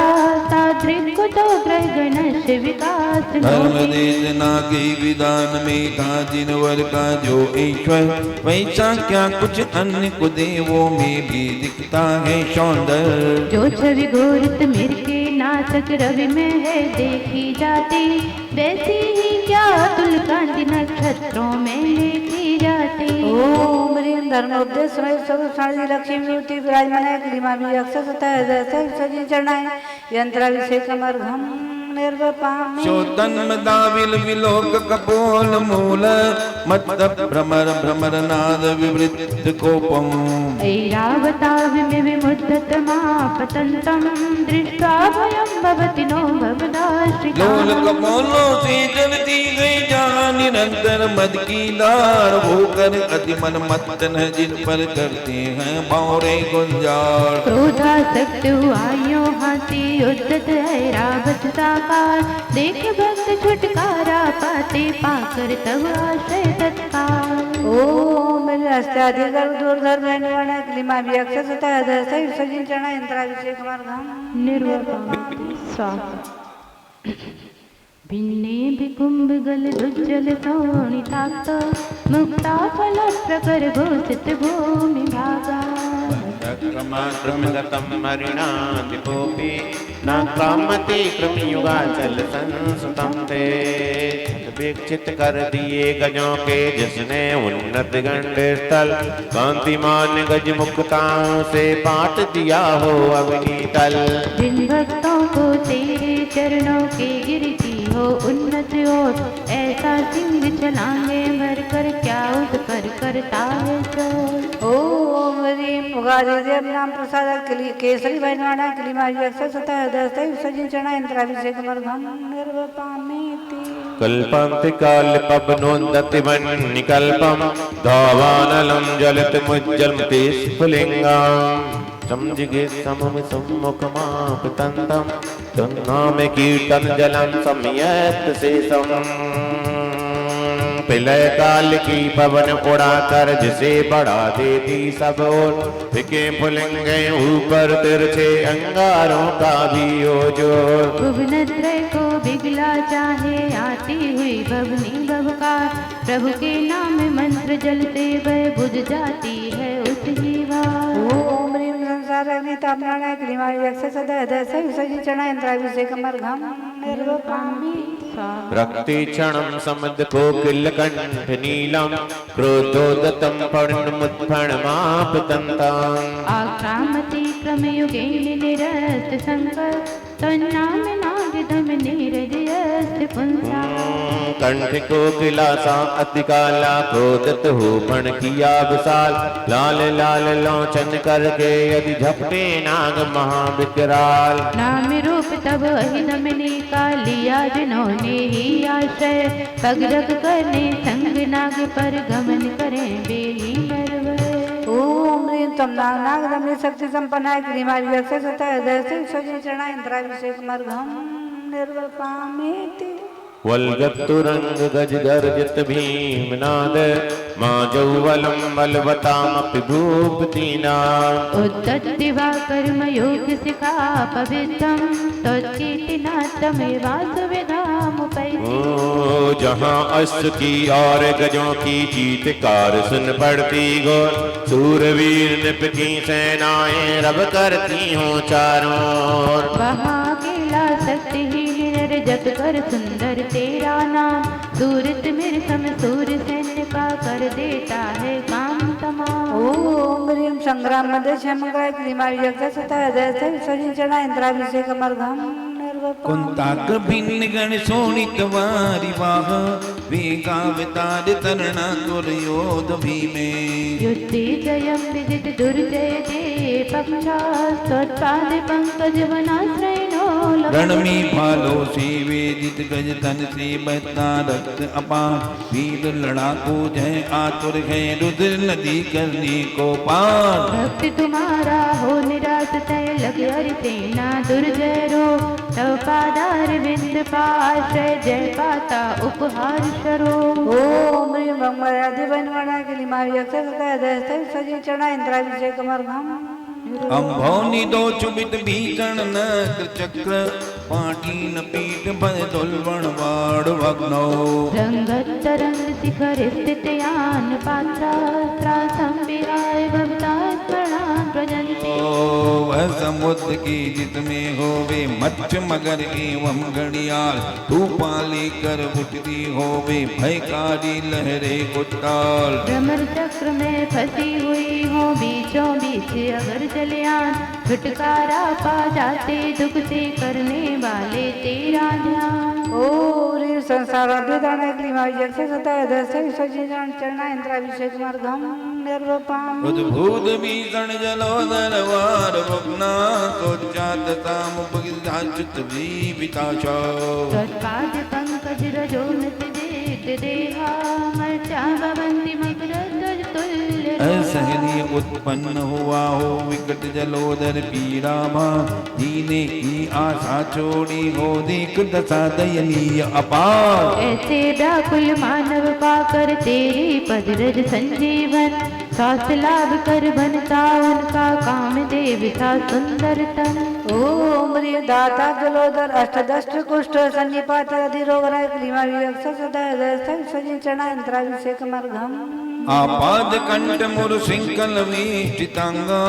तादृक् कुतो ग्रहगणस्य विकास धर्म देशना के विधान में था जिनवर का जो ईश्वर वैसा क्या कुछ अन्य को देवों में भी दिखता है सौंदर्य जो छवि घोरित मिर के नासक रवि में है देखी जाती वैसी ही क्या अतुल कांति नक्षत्रों में देखी जाती ओम ह्रीं धर्मोपदेश समय सब सारी लक्ष्मी मूर्ति विराजमान क्लीमा विजय सता हृदय सजिन चढ़ा यंत्राभिषेक मार्गम निर्वपामि शोतन्मदाविल विलोक कपोल मूल मत भ्रमर भ्रमर नाद विवृत कोपम ऐरावताविमि विमुद्धतमापतन्तं दृष्ट्वा भयं भवति नो भवदाश्रिता लोल कपोलों से जलती गई जहाँ निरंतर मद की धार होकर अति मन मत्तन है जिन पर करते हैं भौरे गुंजार क्रोधासक्त हुआ यो हाथी उद्धत ऐरावत साकार देख भक्त छुटकारा पाते पाकर तब आश्रय तत्काल ओम ह्रीं हस्त्याधिकार दूरधर बहनवाणा क्लीमा विजय सता हृदय सजिन चढ़ा इंद्राभिषेक मार्गम निर्वपामि स्वाहा भिन्ने विकुंभ गल दुज्जल शोणिताक्त मुक्ता फल प्रकर घोषित भूमि भागा क्रमगतं मरिणादिपोपि न कामते क्रमयुगाचल संसुतं ते विकसित कर दिए गजों के जिसने उन्नत गंड स्थल कांतिमान गज मुक्ता से बांट दिया हो अग्नितल जिन भक्तों को तेरे चरणों के गिरती हो उन्नत ओट ऐसा सिंह छलांगे भर कर क्या उस पर करता है चोट ओम ह्रीं पुगादिदेव नाम प्रसाद केसरी बहनवाणा क्लीमा विजय सता हृदय सजिन चढ़ा इंद्राभिषेक मार्गम निर्वपामि कल्पांत काल पवनोन्दति वन्निकल्पम धावानलं जलत मुज्जलमते स्फुलिंगम् समजिगे समम सम्मुखमापतन्तं तन्नाम कीर्तन जलं सम्यक्त शेषम् प्रलय काल की पवन उड़ा कर जिसे बढ़ा देती सब ओर, फिके फुलेंगे ऊपर तिरछे अंगारों का भी ओजोर। भुवनत्रय को बिगला चाहे आती हुई भवनी भवकार, प्रभु के नाम मंत्र जलते वह बुझ जाती है उस जीवा। ओम ह्रीं संसार अग्नि तापनाय क्लीमाय यक्ष सदा हृदय विसर्जी चढ़ा इंद्राभिषेक मर्घम निर्वकामी। रक्ति क्षणम समद कोकिल कंठ नीलम, क्रोधोदतम फणमुत्फणमापतंतां। आक्रामति क्रमयुगेन निरस्त शंकर, तन्नाम नागदम नीरजयस्त पुंसा। कंठ कोकिला सा अति काला, क्रोधत हो फण किया विशाल, लाल लाल लोचन करके यदि झपटे नाग महाविकराल। नाम रूप तब अहिदमने का लिया जिन्होंने ही आश्रय, पग रख करने संग नाग पर गमन करें बेही नरवर। ओम ह्रीं तम नाग रमणी शक्ति संपन्नाय क्लीमाय यक्ष सदा हृदय विसर्जी चढ़ा इंद्राभिषेक मर्घम निर्वकामेति। वल्गत्तुरंग गज गर्जित भीमनाद, मां जौवलम बलवतामपि भूपतिनाम। उद्धत दिवाकर योग सिखा पवित्रम, तत्कीर्तिना तमेवासुविधामुपैति। जहाँ अश्व की और गजों की चीत्कार सुन पड़ती घोर, सूरवीर नृप की सेनाएं रब करती हों चारों ओर। वहाँ अकेला शक्तिहीन नर जप कर सुंदर तेरा नाम, सूरत मेरे सम सूर सैन्य का कर देता है काम तमाम। ओम ह्रीं संग्राम मध्य क्षमकाय क्लीमाय यक्ष सदा हृदय विसर्जी चढ़ा इंद्राभिषेक मर्घम निर्वकामी। कुंताक भिन्न गण शोणित वारी वाह, वेगावतार तरणा दुर्योध भीमे। युद्धे जयं विदित दुर्जय दे पक्षा, त्वत्पाद पंकज वनाश्रयणो रण में भालो से वेदित गज तन से बहता रक्त अपार, वीर लड़ाकू जय आतुर है रुद्र नदी करने को पार। भक्ति तुम्हारा हो निराश तय लग हरि सेना दुर्जय रो, तव पादार बिंद पाश्रय जय पाता उपहार शरो। ओम ह्रीं भंगमयादि बनवाणा क्लीमाय यक्ष सदा हृदय विसर्जी चढ़ा इंद्राभिषेक मर्घम। अम्भौनि दो चुबित भीषण नक्र चक्र, पाटीन पीठ भय दुल्वण वाड़ भग्नौ। रंगत तरंग शिखर स्थित यान पात्रा, त्रासम विहाय भवता स्मरणान प्रजन्ते। वह समुद्र की जितमें होवे मत्स्य मगर एवं घड़ियाल, धूपा लेकर उठती होवे भयकारी लहरे उताल। भ्रमर चक्र में फंसी हुई हो बीचों बीच अगर चलियान, छुटकारा पा जाते दुख से करने वाले तेरा ध्यान। ओम ह्रीं संसाराभ्युदाय क्लीमाय यक्ष सदा हृदय विसर्जी चढ़ा इंद्राभिषेक मर्घम निर्वकामी। उद्भूत भीषण जलोदर वार भग्ना, सोचात तामुपगिधाच्युत विपिताशा। तत्पाद पंकज रजोनत देत देहा, मर्चा भवन्ति मकरध्वज तुल्य। असहनीय उत्पन्न हुआ हो विकट जलोदर पीड़ा भा, जीने की आशा छोड़ी हो देख दशा दयनीय अपार। ऐसे व्याकुल मानव पाकर तेरी पदरज संजीवन, स्वास्थ्य लाभ कर बनता उनका काम देव था सुंदर तन। ओम ह्रीं दाता जलोदर अष्टदष्ट कुष्ठ सन्निपात अधिरोगराय क्लीमाय यक्ष सदा हृदय विसर्जी चढ़ा इंद्राभिषेक मर्घम। आपाद कंठ मुर सिंकल वेष्टितांगा,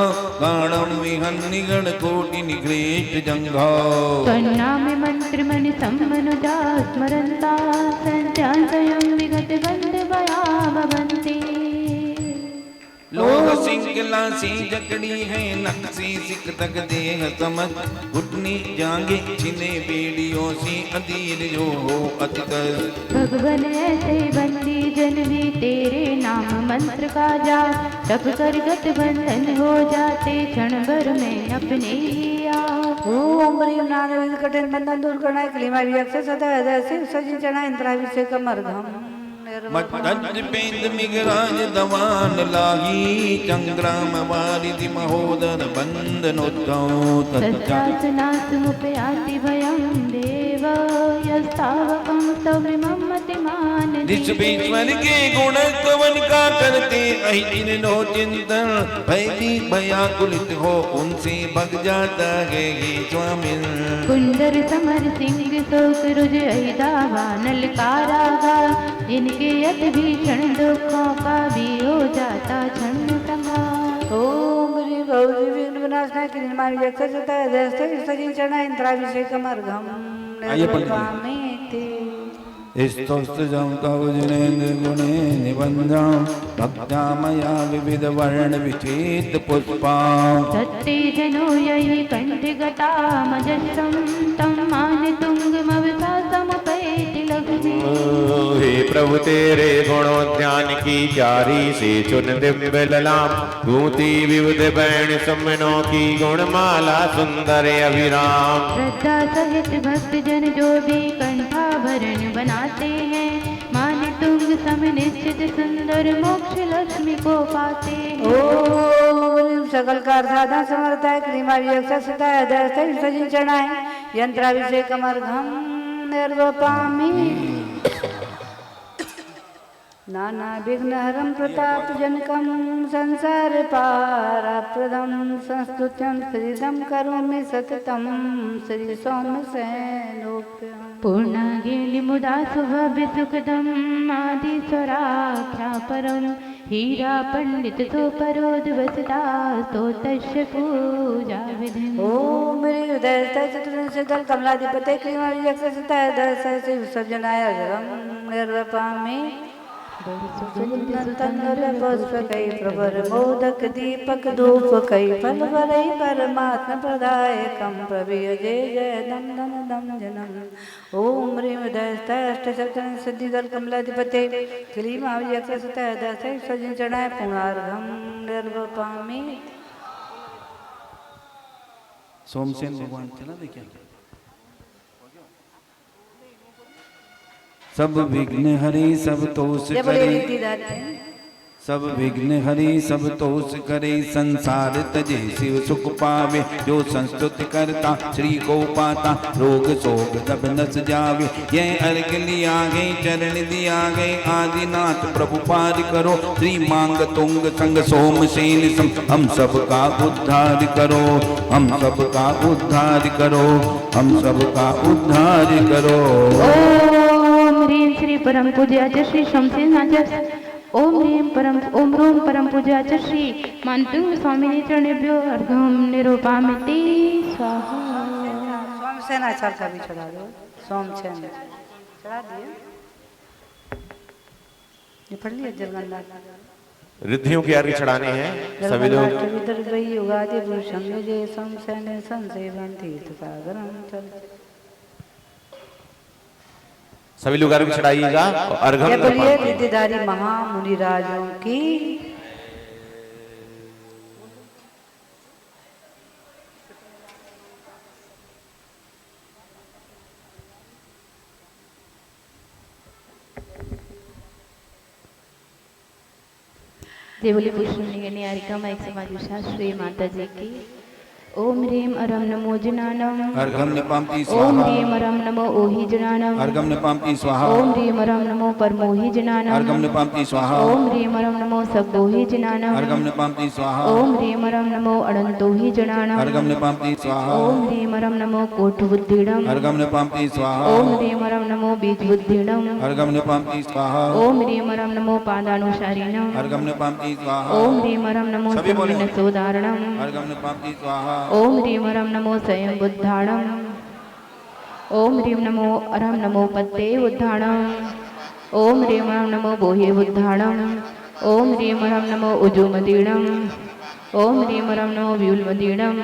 गाढ़म विहन निगड़ कोटि निगृष्ट जंघा। तन्नाम मंत्र मन सम्मनुजा स्मरन्ता, संध्यान स्वयं विगत गंध भया भवन्ति। लोग सिंगला सी जकड़ी है नक्सी सिक तक देह समझ, घुटनी जांगे छिने बेड़ियों सी अधीर जो हो अतिकर। भगवन ऐसे बंदी जन भी तेरे नाम मंत्र का जा, तप कर गत बंधन हो जाते क्षण भर में अपने ही आप। ओम ह्रीं नारायण कठिन बंधन दूर करनाय क्लीमाय यक्ष सदा हृदय विसर्जी चढ़ा इंद्राभिषेक मर्घम मद्दज पेंद मिगराज दवान लागी चंग्राम वारिधि महोदर बंधनोद्धव सत्यासनासमुपयाति भयं देव यस्तावकं सविममतिमान ईश्वर के गुण स्तवन का करते अहिन नो चिंतन भयती भयाकुलित हो उनसे भग जाता है ये स्वामी कुंदर समर सिंह शोक रुज अहिदावानल कारागा इनके अति भीषण दुखों का भी हो जाता क्षण संहार। ओम श्री गौरी विघ्न विनाशनाय निर्माण व्यक्तता दस्ते सजी चरणा इंद्राभिषेकमर्घम निर्वापयामि स्तोत्रजं कवचनेन्द्र गुणे निबन्धं भक्तामया विविध वर्ण विचित पुष्पां सत्ते जनो यही कंठगता मजस्रं तं मानतुंगमवसा समपैति लघ्ने। हे प्रभु तेरे गुणों ध्यान की प्यारी से चुन दिव्य ललाम गूंती विविध बैण समनों की गुणमाला सुंदर अभिराम। श्रद्धा सहित भक्त जन जो भी कंठाभरण बनाते हैं माने तुंग सम निश्चित सुंदर मोक्ष लक्ष्मी को पाते हैं। ओम सकल कारसाधन समर्थाय क्रीमाभिषेकसुताय दस्ते सजी चरणाय यंत्राभिषेकमर्घम निर्वापयामि नाना विघ्नहरं प्रतापजनकं संसार पारप्रदं संस्तुत्यं श्रीदं करोमि सततं श्री सौम्यसेनोप्यम्। पूर्णागिनि मुदा सुभव्य सुखदम् आदिस्वराख्या परं हीरा पंडित तो परोद्वसता स्तोतस्य पूजा विधिम्। ओम हृदयस्थः चतुर्दशदल कमलाधिपते क्रीमाभिषेकसुताय दस्ते विसर्जनाय अजरं निर्वापयामि पुष्पकै प्रवर मोदक दीपक धूपकै फल वरै परमात्म प्रदायकं प्रवीय जय जय दम दम दम जनम। ओम ह्रीं हृदयस्थाष्टशक्तिं सिद्धिदल कमलाधिपते क्लीमाभिषेकसुताय दस्ते सजी चरणाय पूर्णार्घं निर्वापयामि। सोमसेन भगवान चला देखिए सब विघ्न हरि सब तोष करे सब विघ्न हरि सब तोष करे संसार तजे शिव सुख पावे जो संस्तुति करता श्री को पाता रोग शोक सब नस जावे ये अर्घ लिया गए चरण दिया गए आदिनाथ प्रभु पार करो श्री मांग तुंग संग सोमसेन संग हम सब का उद्धार करो हम सब का उद्धार करो हम सब का उद्धार करो। ओम ह्रीं श्री परम पूज्याय श्री शमसेनाचार्य ओम ह्रीं परम ओम रोम परम पूज्याय श्री मानतुंग स्वामिने चरणेभ्यो अर्घ्यं निरूपयामि स्वाहा। सोमसेनाचार्य का भी चढ़ा दो। सोमसेन चढ़ा दिए ये पढ़ लिया जलगंगा रिद्धियों की अर्घ्य चढ़ाने हैं सभी लोग। युगादि पुरुषं युजे सोमसेन संसेवं तीर्थसागरं चल सभी लोग अर्घ्य चढ़ाइएगा और अर्घ्य ये बोलिए रिद्धिधारी महामुनि राजों की देवली पुष्पनिगे निहारिका माइक समाज श्री माता जी की। ओम ह्रीं अरम नमो जनानम अर्घम निपाम्ति ओम स्वाहा ह्रीं अरम नमो ओहि जनानम अर्घम निपाम्ति स्वाहा ओम ह्रीं अरम नमो परमोहि जनानम अर्घम निपाम्ति स्वाहा ओम ह्रीं अरम नमो सब्बोहि जनानम अर्घम निपाम्ति स्वाहा ओम ह्रीं अरम नमो अनंतोहि जनानम अर्घम निपाम्ति स्वाहा ओम ह्रीं अरम नमो कोटबुद्धिडम अर्घम निपाम्ति स्वाहा ओम ह्रीं अरम नमो बीजबुद्धिडम अर्घम निपाम्ति स्वाहा ओम ह्रीं अरम नमो पादानुसारिणम अर्घम निपाम्ति स्वाहा ओम ह्रीं अरम नमो सभी बोलो। संविनसोदारणम अर्घम निपाम्ति स्वाहा ओम ह्रीं अरम नमो स्वयं बुद्धाणम ओम ह्रीं नमो अरम नमो पद्ये बुद्धाणम ओम ह्रीं अरम नमो बोहे बुद्धाणम ओम ह्रीं अरम नमो उजुमदीणम ओम ह्रीं अरम नमो व्यूलमदीणम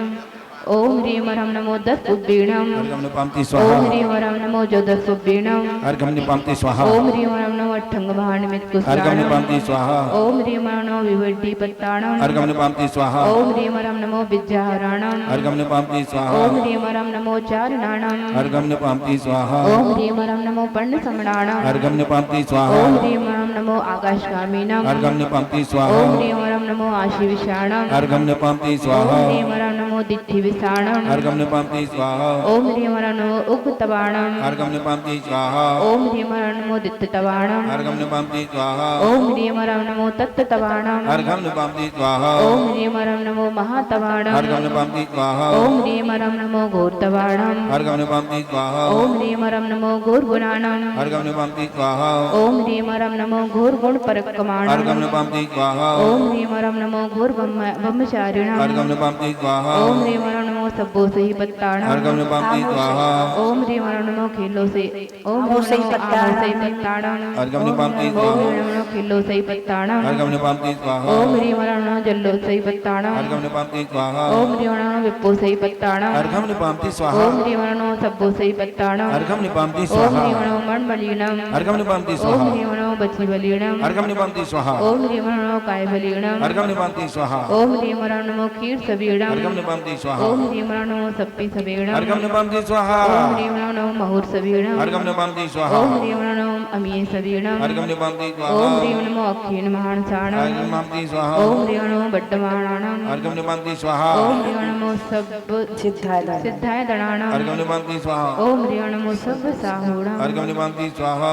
ओम ह्रीं वरं नमो दशपुष्पिणम् अर्घ्यमुपैति ओम स्वाहा ह्रीं वरं नमो जोदस्पुष्पिणम् अर्घ्यमुपैति स्वाहा ओम ह्रीं वरं नमो अट्ठंगभाण्डमित्कुस्राणम् अर्घ्यमुपैति स्वाहा ओम ह्रीं वरं नमो विवर्धिपत्ताणम् अर्घ्यमुपैति स्वाहा ओम ह्रीं वरं नमो विद्याहरणम् अर्घ्यमुपैति स्वाहा ओम ह्रीं वरं नमो चारणाणम् अर्घ्यमुपैति स्वाहा ओम ह्रीं वरं नमो पर्णसमणाणम् अर्घ्यमुपैति स्वाहा ओम ह्रीं वरं नमो आकाशगामिनम् अर्घ्यमुपैति स्वाहा ओम ह्रीं वरं नमो आशीविषाणम् अर्घ्यमुपैति ओम स्वाहा ह्रीं वरं नमो दित्तिविषाणम् अर्घ्यमुपैति स्वाहा ओम ह्रीं वरं नमो उक्तवाणम् अर्घ्यमुपैति स्वाहा ओम ह्रीं वरं नमो दित्तवाणम् अर्घ्यमुपैति स्वाहा ओम ह्रीं वरं नमो तत्तवाणम् अर्घ्यमुपैति स्वाहा ओम ह्रीं वरं नमो महातवाणम् अर्घ्यमुपैति स्वाहा ओम ह्रीं वरं नमो घोरतवाणम् अर्घ्यमुपैति स्वाहा ओम ह्रीं वरं नमो घोरगुणाणम् अर्घ्यमुपैति स्वाहा ओम ह्रीं वरं नमो घोरगुणपरक्रमाणम् अर्घ्यमुपैति स्वाहा ओम ह्रीं वरं नमो घोरब्रह्मचारिणम् अर्घ्यमुपैति स्वाहा ओम ह्रीं वरं नमो सब्बोसहिपत्ताणम् अर्घ्यमुपैति स्वाहा ओम ह्रीं वरं नमो खिल्लोसे ओम आमोसहिपत्ताणम् अर्घ्यमुपैति ओम स्वाहा ह्रीं वरं नमो खिल्लोसहिपत्ताणम् अर्घ्यमुपैति स्वाहा ओम ह्रीं वरं नमो जल्लोसहिपत्ताणम् अर्घ्यमुपैति स्वाहा ओम ह्रीं वरं नमो विप्पोसहिपत्ताणम् अर्घ्यमुपैति स्वाहा ओम ह्रीं वरं नमो सब्बोसहिपत्ताणम् अर्घ्यमुपैति ओम स्वाहा ह्रीं वरं नमो मणबलीणम् अर्घ्यमुपैति ओम स्वाहा ह्रीं वरं नमो बच्चीबलीणम् अर्घ्यमुपैति स्वाहा ओम ह्रीं वरं नमो कायबलीणम् अर्घ्यमुपैति स्वाहा ओम ह्रीं वरं नमो क्षीरसवीणम् अर्घ्यमुपैति स्वाहा ओम ह्रीं वरं नमो सप्पीसवीणम् अर्घ्यमुपैति स्वाहा ओम ह्रीं वरं नमो महुर्सवीणम् अर्घ्यमुपैति स्वाहा ओम ह्रीं वरं नमो अमीयसवीणम् अर्घ्यमुपैति स्वाहा ओम ह्रीं वरं नमो अक्षीणमहानसाणम् अर्घ्यमुपैति स्वाहा ओम ह्रीं वरं नमो बड्डमाणाणम् अर्घ्यमुपैति स्वाहा ओम ह्रीं वरं नमो सब्ब सिद्धाय दणाणम् अर्घ्यमुपैति स्वाहा ओम ह्रीं वरं नमो सब्ब साहूणम् अर्घ्यमुपैति स्वाहा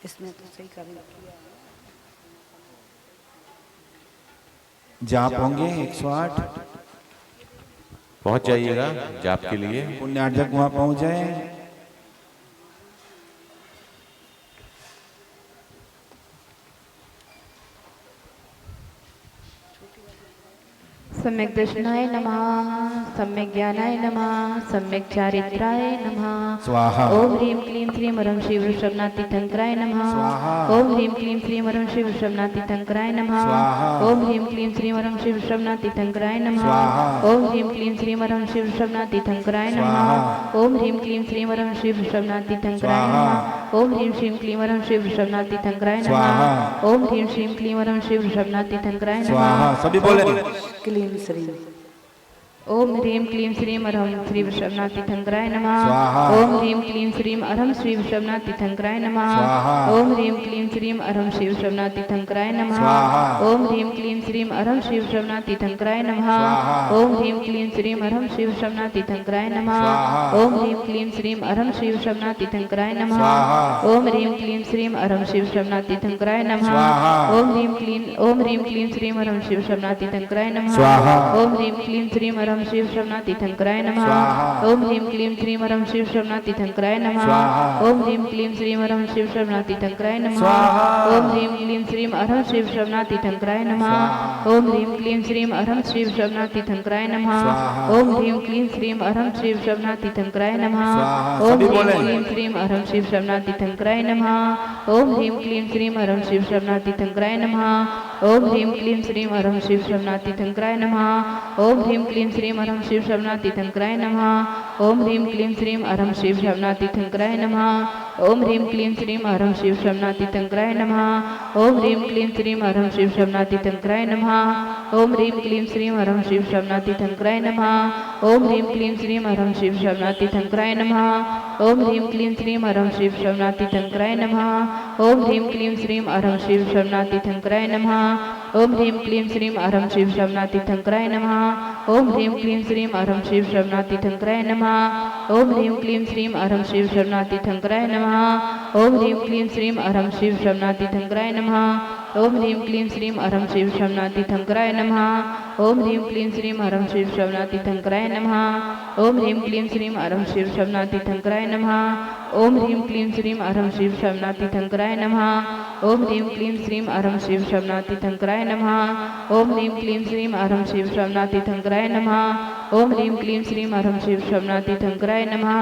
इसमें तो सही करेंगे। जाप होंगे 108 पहुंच जाइएगा जाप के लिए। पुण्यार्जक वहां पहुंच जाए। सम्यक दर्शनाय नमः, सम्यक ज्ञानाय नमः, सम्यक चारित्राय नमः। स्वाहा। ओम ह्रीं क्लीं श्रीं वरं श्री वृषभनाथतीर्थंकराय नमः। स्वाहा। ओम ह्रीं क्लीं श्रीं वरं श्री वृषभनाथतीर्थंकराय नमः। स्वाहा। ओम ह्रीं क्लीं श्रीं वरं श्री वृषभनाथतीर्थंकराय नमः। स्वाहा। ओम ह्रीं क्लीं श्रीं वरं श्री वृषभनाथतीर्थंकराय नमः। ओम ह्रीं क्लीं श्रीं वरं श्री वृषभनाथतीर्थंकराय नमः। ओम ह्रीं श्रीं क्लीं वरं श्री वृषभनाथतीर्थंकराय नमः। ओम ह्रीं श्रीं क्लीं वरं श्री वृषभनाथतीर्थंकराय स्वाहा। नमः। सभी बोले क्लीं श्री। ओम ह्रीं क्लीं श्रीं अरहं श्री वृषभनाथतीर्थंकराय नमः। स्वाहा। ओम ह्रीं क्लीं श्रीं अरहं श्री वृषभनाथतीर्थंकराय नमः। स्वाहा। ओम ह्रीं क्लीं श्रीं अरहं श्री वृषभनाथतीर्थंकराय नमः। स्वाहा। ओम ह्रीं क्लीं श्रीं अरहं श्री वृषभनाथतीर्थंकराय नमः। स्वाहा। ओम ह्रीं क्लीं श्रीं अरहं श्री वृषभनाथतीर्थंकराय नमः। स्वाहा। ओम ह्रीं क्लीं श्रीं अरहं श्री वृषभनाथतीर्थंकराय नमः। स्वाहा। ओम ह्रीं क्लीं श्रीं अरहं श्री वृषभनाथतीर्थंकराय नमः। स्वाहा। ओम ह्रीं क्लीं श्रीं अरहं श्री वृषभनाथतीर्थंकराय नमः। स्वाहा। ओम ह्रीं क्लीं श्रीं अरहं श्री वृषभनाथतीर्थंकराय नमः। स्वाहा। ओम ह्रीं क्लीं श्रीं अरहं श्री वृषभनाथतीर्थंकराय नमः। स्वाहा। ओम ह्रीं क्लीं श्रीं अरहं श्री वृषभनाथतीर्थंकराय नमः। स्वाहा। ओम ह्रीं क्लीं श्रीं अरहं श्री वृषभनाथतीर्थंकराय नमः। ओम ह्रीं क्लीं श्रीं अरहं श्री वृषभनाथतीर्थंकराय नमः। स्वाहा। ओम ह्रीं क्लीं श्रीं अरहं श्री वृषभनाथतीर्थंकराय नमः। स्वाहा। ओम सभी ह्रीं बोलें। क्लीं श्रीं अरहं श्री वृषभनाथतीर्थंकराय नमः। ओम ह्रीं क्लीं श्रीं अरहं श्री वृषभनाथतीर्थंकराय नमः। ओम ह्रीं क्लीं श्रीं अरहं श्री वृषभनाथतीर्थंकराय नमः। ओम ह्रीं क्लीं श्रीं अरहं श्री वृषभनाथतीर्थंकराय नमः। ओम ह्रीं क्लीं श्रीं अरहं श्री वृषभनाथतीर्थंकराय नमः। ओम ह्रीं क्लीं श्रीं अरहं श्री वृषभनाथतीर्थंकराय नमः। ओम ह्रीं क्लीं श्रीं अरहं श्री वृषभनाथतीर्थंकराय नमः। ओम ह्रीं क्लीं श्रीं अरहं श्री वृषभनाथतीर्थंकराय नमः। ओम ह्रीं क्लीं श्रीं अरहं श्री वृषभनाथतीर्थंकराय नमः। ओम ह्रीं क्लीं श्रीं अरहं श्री वृषभनाथतीर्थंकराय नमः। ओम ह्रीं क्लीं श्रीं अरहं श्री वृषभनाथतीर्थंकराय नमः। ओम ह्रीं क्लीं श्रीं अरहं श्री वृषभनाथतीर्थंकराय नमः। ओम ह्रीं क्लीं श्रीं अरहं श्री वृषभनाथतीर्थंकराय नमः। ओम ह्रीं क्लीं श्रीं अरहं श्री वृषभनाथतीर्थंकराय नमः। ओम ह्रीं क्लीं श्रीं अरहं श्री वृषभनाथतीर्थंकराय नमः। ओम ह्रीं क्लीं श्रीं अरहं श्री वृषभनाथतीर्थंकराय नमः। ओम ह्रीं क्लीं श्रीं अरहं श्री वृषभनाथतीर्थंकराय नमः। ओम ह्रीं क्लीं श्रीं अरहं श्री वृषभनाथतीर्थंकराय नमः। ओम ह्रीं क्लीं श्रीं अरहं श्री वृषभनाथतीर्थंकराय नमः। ओम ह्रीं क्लीं श्रीं अरहं श्री वृषभनाथतीर्थंकराय नमः। ओम ह्रीं क्लीं श्रीं अरहं श्री वृषभनाथतीर्थंकराय नमः। ओम ह्रीं क्लीं श्रीं अरहं श्री वृषभनाथतीर्थंकराय नमः।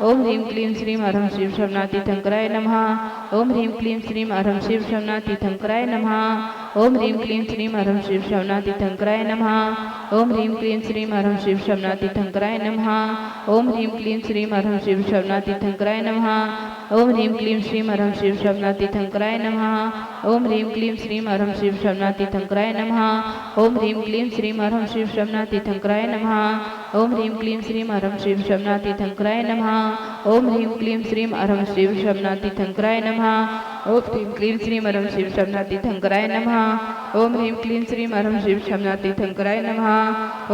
ओम ह्रीं क्लीं श्रीं अरहं श्री वृषभनाथतीर्थंकराय नमः। ओम ह्रीं क्लीं श्रीं अरहं श्री वृषभनाथतीर्थंकराय नमः। ओम ह्रीं क्लीं श्रीं हरं शिव शमनातीर्थंकराय नमः। ओम ह्रीं क्लीं श्रीं हरं शिव शमनातीर्थंकराय नमः। ओम ह्रीं क्लीं श्रीं हरं शिव शमनातीर्थंकराय नमः। ओम ह्रीं क्लीं श्रीं हरं शिव शमनातीर्थंकराय नमः। ओम ह्रीं क्लीं श्रीं हरं शिव शमनातीर्थंकराय नमः। ओम ह्रीं क्लीं श्रीं हरं शिव शमनातीर्थंकराय नमः। ओम ह्रीं क्लीं श्रीं हरं शिव शमनातीर्थंकराय नमः। ओम ह्रीं क्लीं श्रीं हरं शिव शमनातीर्थंकराय नमः। ओम ह्रीं क्लीं श्रीं हरं शिव शमनातीर्थंकराय नमः। ओम ह्रीं क्लीं श्रीं हरं शिव शमनातीर्थंकराय नमः।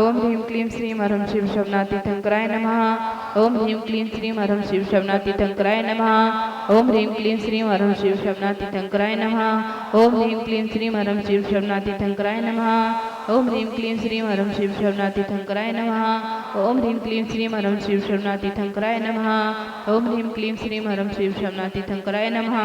ओम ह्रीं क्लीं श्रीं हरं शिव शमनातीर्थंकराय नमः। ओम ह्रीं क्लीं श्रीं हरं शिव शमनातीर्थंकराय नमः। ओम ह्रीं क्लीं श्रीं हरं शिव शमनातीर्थंकराय नमः। ओम ह्रीं क्लीं श्रीं हरं शिव शमनातीर्थंकराय नमः। ओम ह्रीं क्लीं श्रीं हरं शिव शमनातीर्थंकराय नमः। ओम ह्रीं क्लीं श्रीं हरं शिव शमनातीर्थंकराय नमः। ओम ह्रीं क्लीं श्रीं हरं शिव शमनातीर्थंकराय नमः।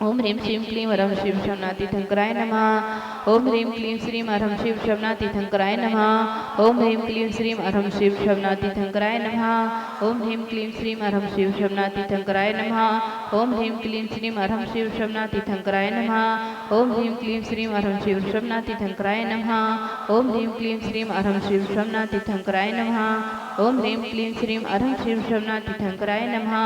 ओम ह्रीं श्रीं क्लीं हरं शिव शमनातीर्थंकराय नमः। ओम ह्रीं क्लीं श्रीं हरं शिव शमनातीर्थंकराय नमः। ओम ह्रीं क्लीं श्रीं हरं शिव शमनातीर्थंकराय नमः। ओम ह्रीं क्लीं श्रीं हरं शिव शमनातीर्थंकराय नमः। ओम ह्रीं क्लीं श्रीं हरं शिव शमनातीर्थंकराय नमः। ओम ह्रीं क्लीं श्रीं हरं शिव शमनातीर्थंकराय नमः। ओम ह्रीं क्लीं श्रीं हरं शिव शमनातीर्थंकराय नमः।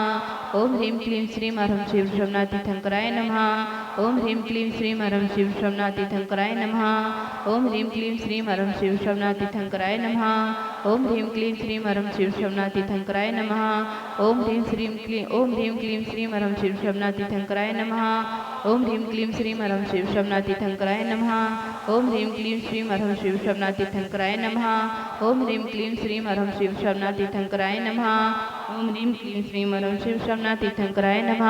ओम ह्रीं क्लीं श्रीं हरं शिव शमनातीर्थंकराय नमः। ओम ह्रीं क्लीं श्रीं हरं शिव शमनातीर्थंकराय नमः। ओम ह्रीं क्लीं श्रीं हरं शिव शमनातीर्थंकराय नमः। ओम ह्रीं क्लीं श्रीं हरं शिव शमनातीर्थंकराय नमः। ओम ह्रीं क्लीं श्रीं हरं शिव शमनातीर्थंकराय नमः। ओम ह्रीं क्लीं श्रीं हरं शिव शमनातीर्थंकराय नमः। ओम ह्रीं क्लीं श्रीं हरं शिव शमनातीर्थंकराय नमः। ओम ह्रीं क्लीं श्रीं हरं शिव शमनातीर्थंकराय नमः। ओम ह्रीं क्लीं श्रीं हरं शिव शमनातीर्थंकराय नमः। ओम ह्रीं क्लीं श्रीं हरं शिव शमनातीर्थंकराय नमः।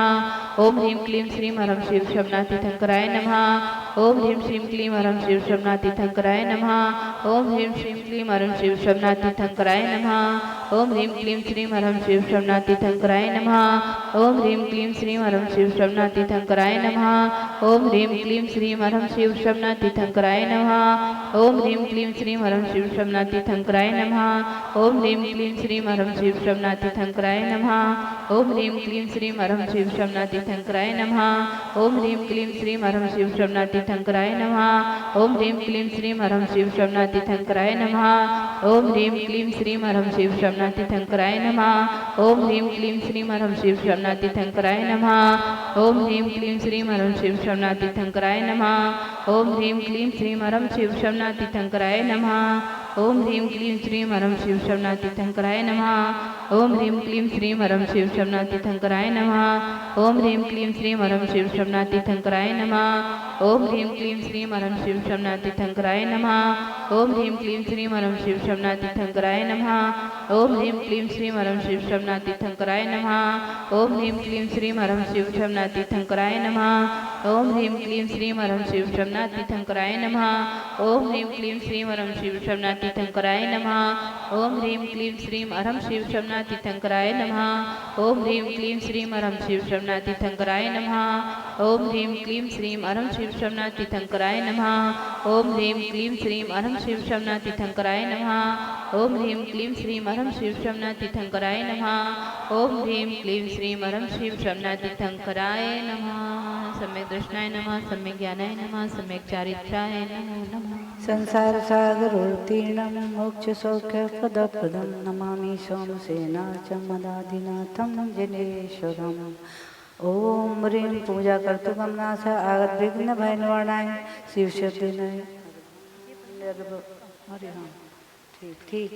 ओम ह्रीं क्लीं श्रीं हरं शिव शमनातीर्थंकराय नमः। ओम ह्रीं श्रीं क्लीं हरं शिव शमनातीर्थंकराय नमः। ओम ह्रीं श्रीं क्लीं हरं शिव शमनातीर्थंकराय नमः। ओम ह्रीं क्लीं श्रीं हरं शिव शमनातीर्थंकराय नमः। ओम ह्रीं क्लीं श्रीं हरं शिव शमनातीर्थंकराय नमः। ओम ह्रीं क्लीं श्रीं हरं शिव शमनातीर्थंकराय नमः। ओम ह्रीं क्लीं श्रीं हरं शिव शमनातीर्थंकराय नमः। ओम ह्रीं क्लीं श्रीं हरं शिव शमनातीर्थंकराय नमः। ओम ह्रीं क्लीं श्रीं हरं शिव शमनातीर्थंकराय नमः। ओम ह्रीं क्लीं श्रीं हरं शिव शमनातीर्थंकराय नमः। ओम ह्रीं क्लीं श्रीं हरं शिव शमनातीर्थंकराय नमः। ओम ह्रीं क्लीं श्रीं हरं शिव शमनातीर्थंकराय नमः। ओम ह्रीं क्लीं श्रीं हरं शिव शमनातीर्थंकराय नमः। ओम ह्रीं क्लीं श्रीं हरं शिव शमनातीर्थंकराय नमः। ओम ह्रीं क्लीं श्रीं हरं शिव शमनातीर्थंकराय नमः। ओम ह्रीं क्लीं श्रीं हरं शिव शमनातीर्थंकराय नमः। ओम ह्रीं क्लीं श्रीं हरं शिव शमनातीर्थंकराय नमः। ओम ह्रीं क्लीं श्रीं हरं शिव शमनातीर्थंकराय नमः। ओम ह्रीं क्लीं श्रीं हरं शिव शमनातीर्थंकराय नमः। ओम ह्रीं क्लीं श्रीं हरं शिव शमनातीर्थंकराय नमः। ओम ह्रीं क्लीं श्रीं हरं शिव शमनातीर्थंकराय नमः। ओम ह्रीं क्लीं श्रीं हरं शिव शमनातीर्थंकराय नमः। ओम ह्रीं क्लीं श्रीं हरं शिव शमनातीर्थंकराय नमः। ओम ह्रीं क्लीं श्रीं हरं शिव शमनातीर्थंकराय नमः। ओम ह्रीं क्लीं श्रीं हरं शिव शमनातीर्थंकराय नमः। ओम ह्रीं क्लीं श्रीं हरं शिव शमनातीर्थंकराय नमः। ओम ह्रीं क्लीं श्रीं हरं शिव शमनातीर्थंकराय नमः। ओम ह्रीं क्लीं श्रीं हरं शिव शमनातीर्थंकराय नमः। ओम ह्रीं क्लीं श्रीं हरं शिव शमनातीर्थंकराय नमः। ओम ह्रीं क्लीं श्रीं हरं शिव शमनातीर्थंकराय नमः। सम्यक् दर्शनाय नमः, सम्यक् ज्ञानाय नमः, सम्यक् चारित्राय नमः। संसार सागर उत्तीर्णं मोक्ष सौख्य पदप्रदं नमामि सोमसेनाचमदादिनाथं जिनेश्वरम्। ओम ह्रीं पूजा कर्तु गमनाथ आगत विघ्न भय निवारणाय शिव शक्ति नय। अरे हाँ ठीक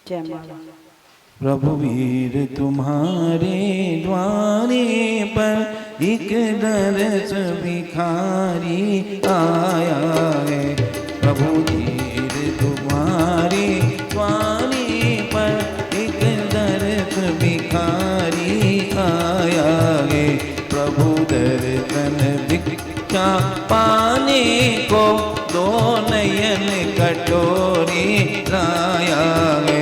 जय माता। प्रभु वीर तुम्हारे द्वारे पर एक दरस भिखारी आया है। प्रभु वीर तुम्हारे द्वारे पर एक दरस भिखारी आया है। प्रभु दर्शन भिक्षा पाने को दो नयन कटोरी लाया है।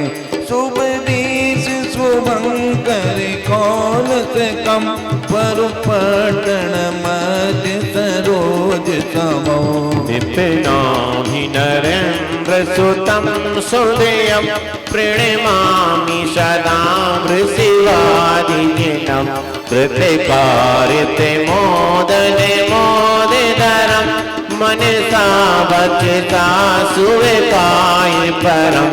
शुभंकर कौलत कम पर पटण मध्य सरोज समो। विपिनाहि नरेन्द्र सुतं सुदयं प्रणमामि सदा वृषिवादिनं कृतकार्यते मोदने मोदे मनसा वचसा सुविकाय परम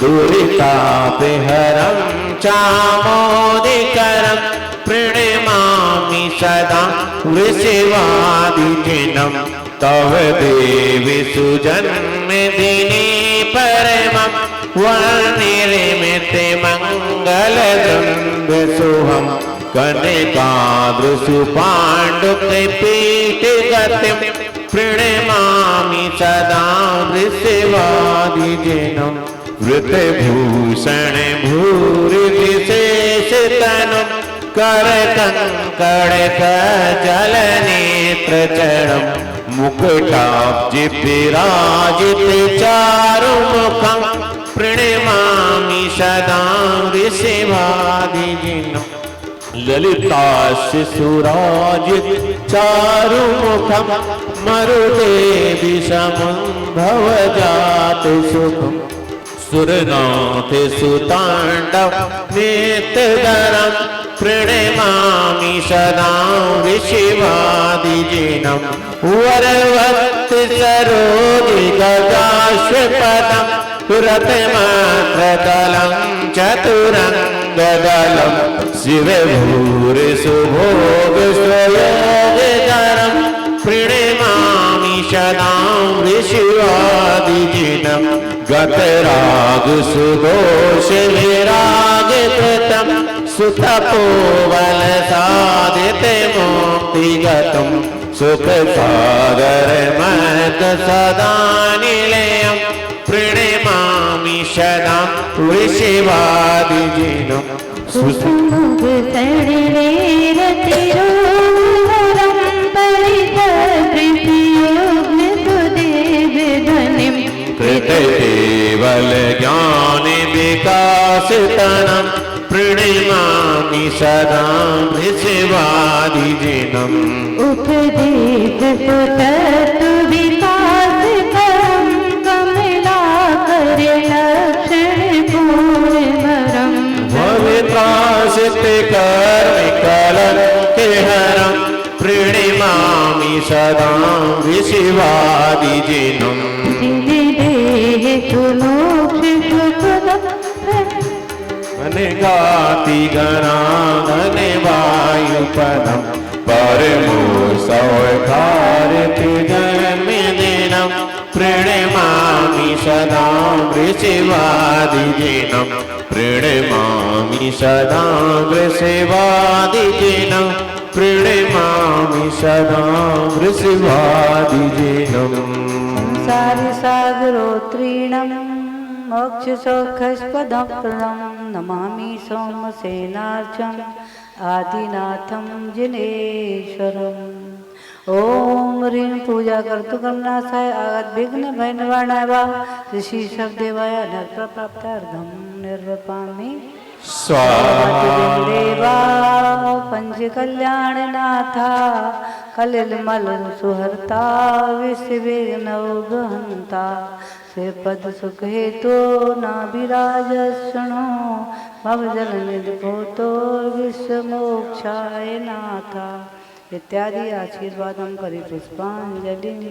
दुरितापे हरं चामोदिकरं प्रणमामि सदा वृषवादिजिनं तव देवि सुजन्मदिने परमं वर्णिर्मिते मङ्गलद्रव्यशुभं कनकादृशुपाण्डुकपीठगतिं प्रणमामि सदा वृषवादिजिनं वृतभूषण भूरिविशेषतनुं करकङ्कणकजलनेत्रचरणं मुकुटाब्जिविराजितचारुमुखं प्रणमामि सदा वृषभादिजिनं ललिताशिशुराजित चारुमुखं मरुदेविशमं भवजातसुखं सुरनाथ सुताण्डव नेत्रधरं प्रणमामि सदा वृषभादिजिनं वरवत् सरोजिगजाश्वपदं रथमात्रदलं चतुरङ्गदलं शिवभूरिसुभोगस्वयोगधरं प्रणमामि सदा वृषभादिजिनं गतरागसुदोषविरागकृतं सुतपोवलसादितमुक्तिगतं सुखसागरमतसदानिलयं प्रणमामि सदा वृषभादिजिनं केवल ज्ञान विकासितनं प्रणमामि सदा वृषभादिजिनं उपदेश सुतत्व विकासितं कमलाकर लक्षण पूर्णवरं भवित्रासित कर्मिकलं केहरं प्रणमामि सदा वृषभादिजिनं गाति गणाधन वायुपदं परमो सौभारति जन्मदिनं प्रणमामि सदा वृषभादिजिनं प्रणमामि सदा वृषभादिजिनं प्रणमामि सदा वृषभादिजिनं संसारि सागरोत्रीणं मोक्षसौखस्पदप्रदं नमामि सोमसेनार्चम् आदिनाथं जिनेश्वरम्। ओम ह्रीं पूजा कर्तु कर्मनाशाय आगत विघ्न भय निवारणाय वा ऋषि शब्देवाय नर प्राप्तार्थं निर्वपामि स्वाहा पंच कल्याणनाथा कलिलमल सुहर्ता विश्वविघ्नौघहन्ता श्रीपद सुख हेतु नाभिराजस्वनो भवजलनिधिभूतो विश्वमोक्षाय नाथा इत्यादि आशीर्वादं परिपुष्पाञ्जलिं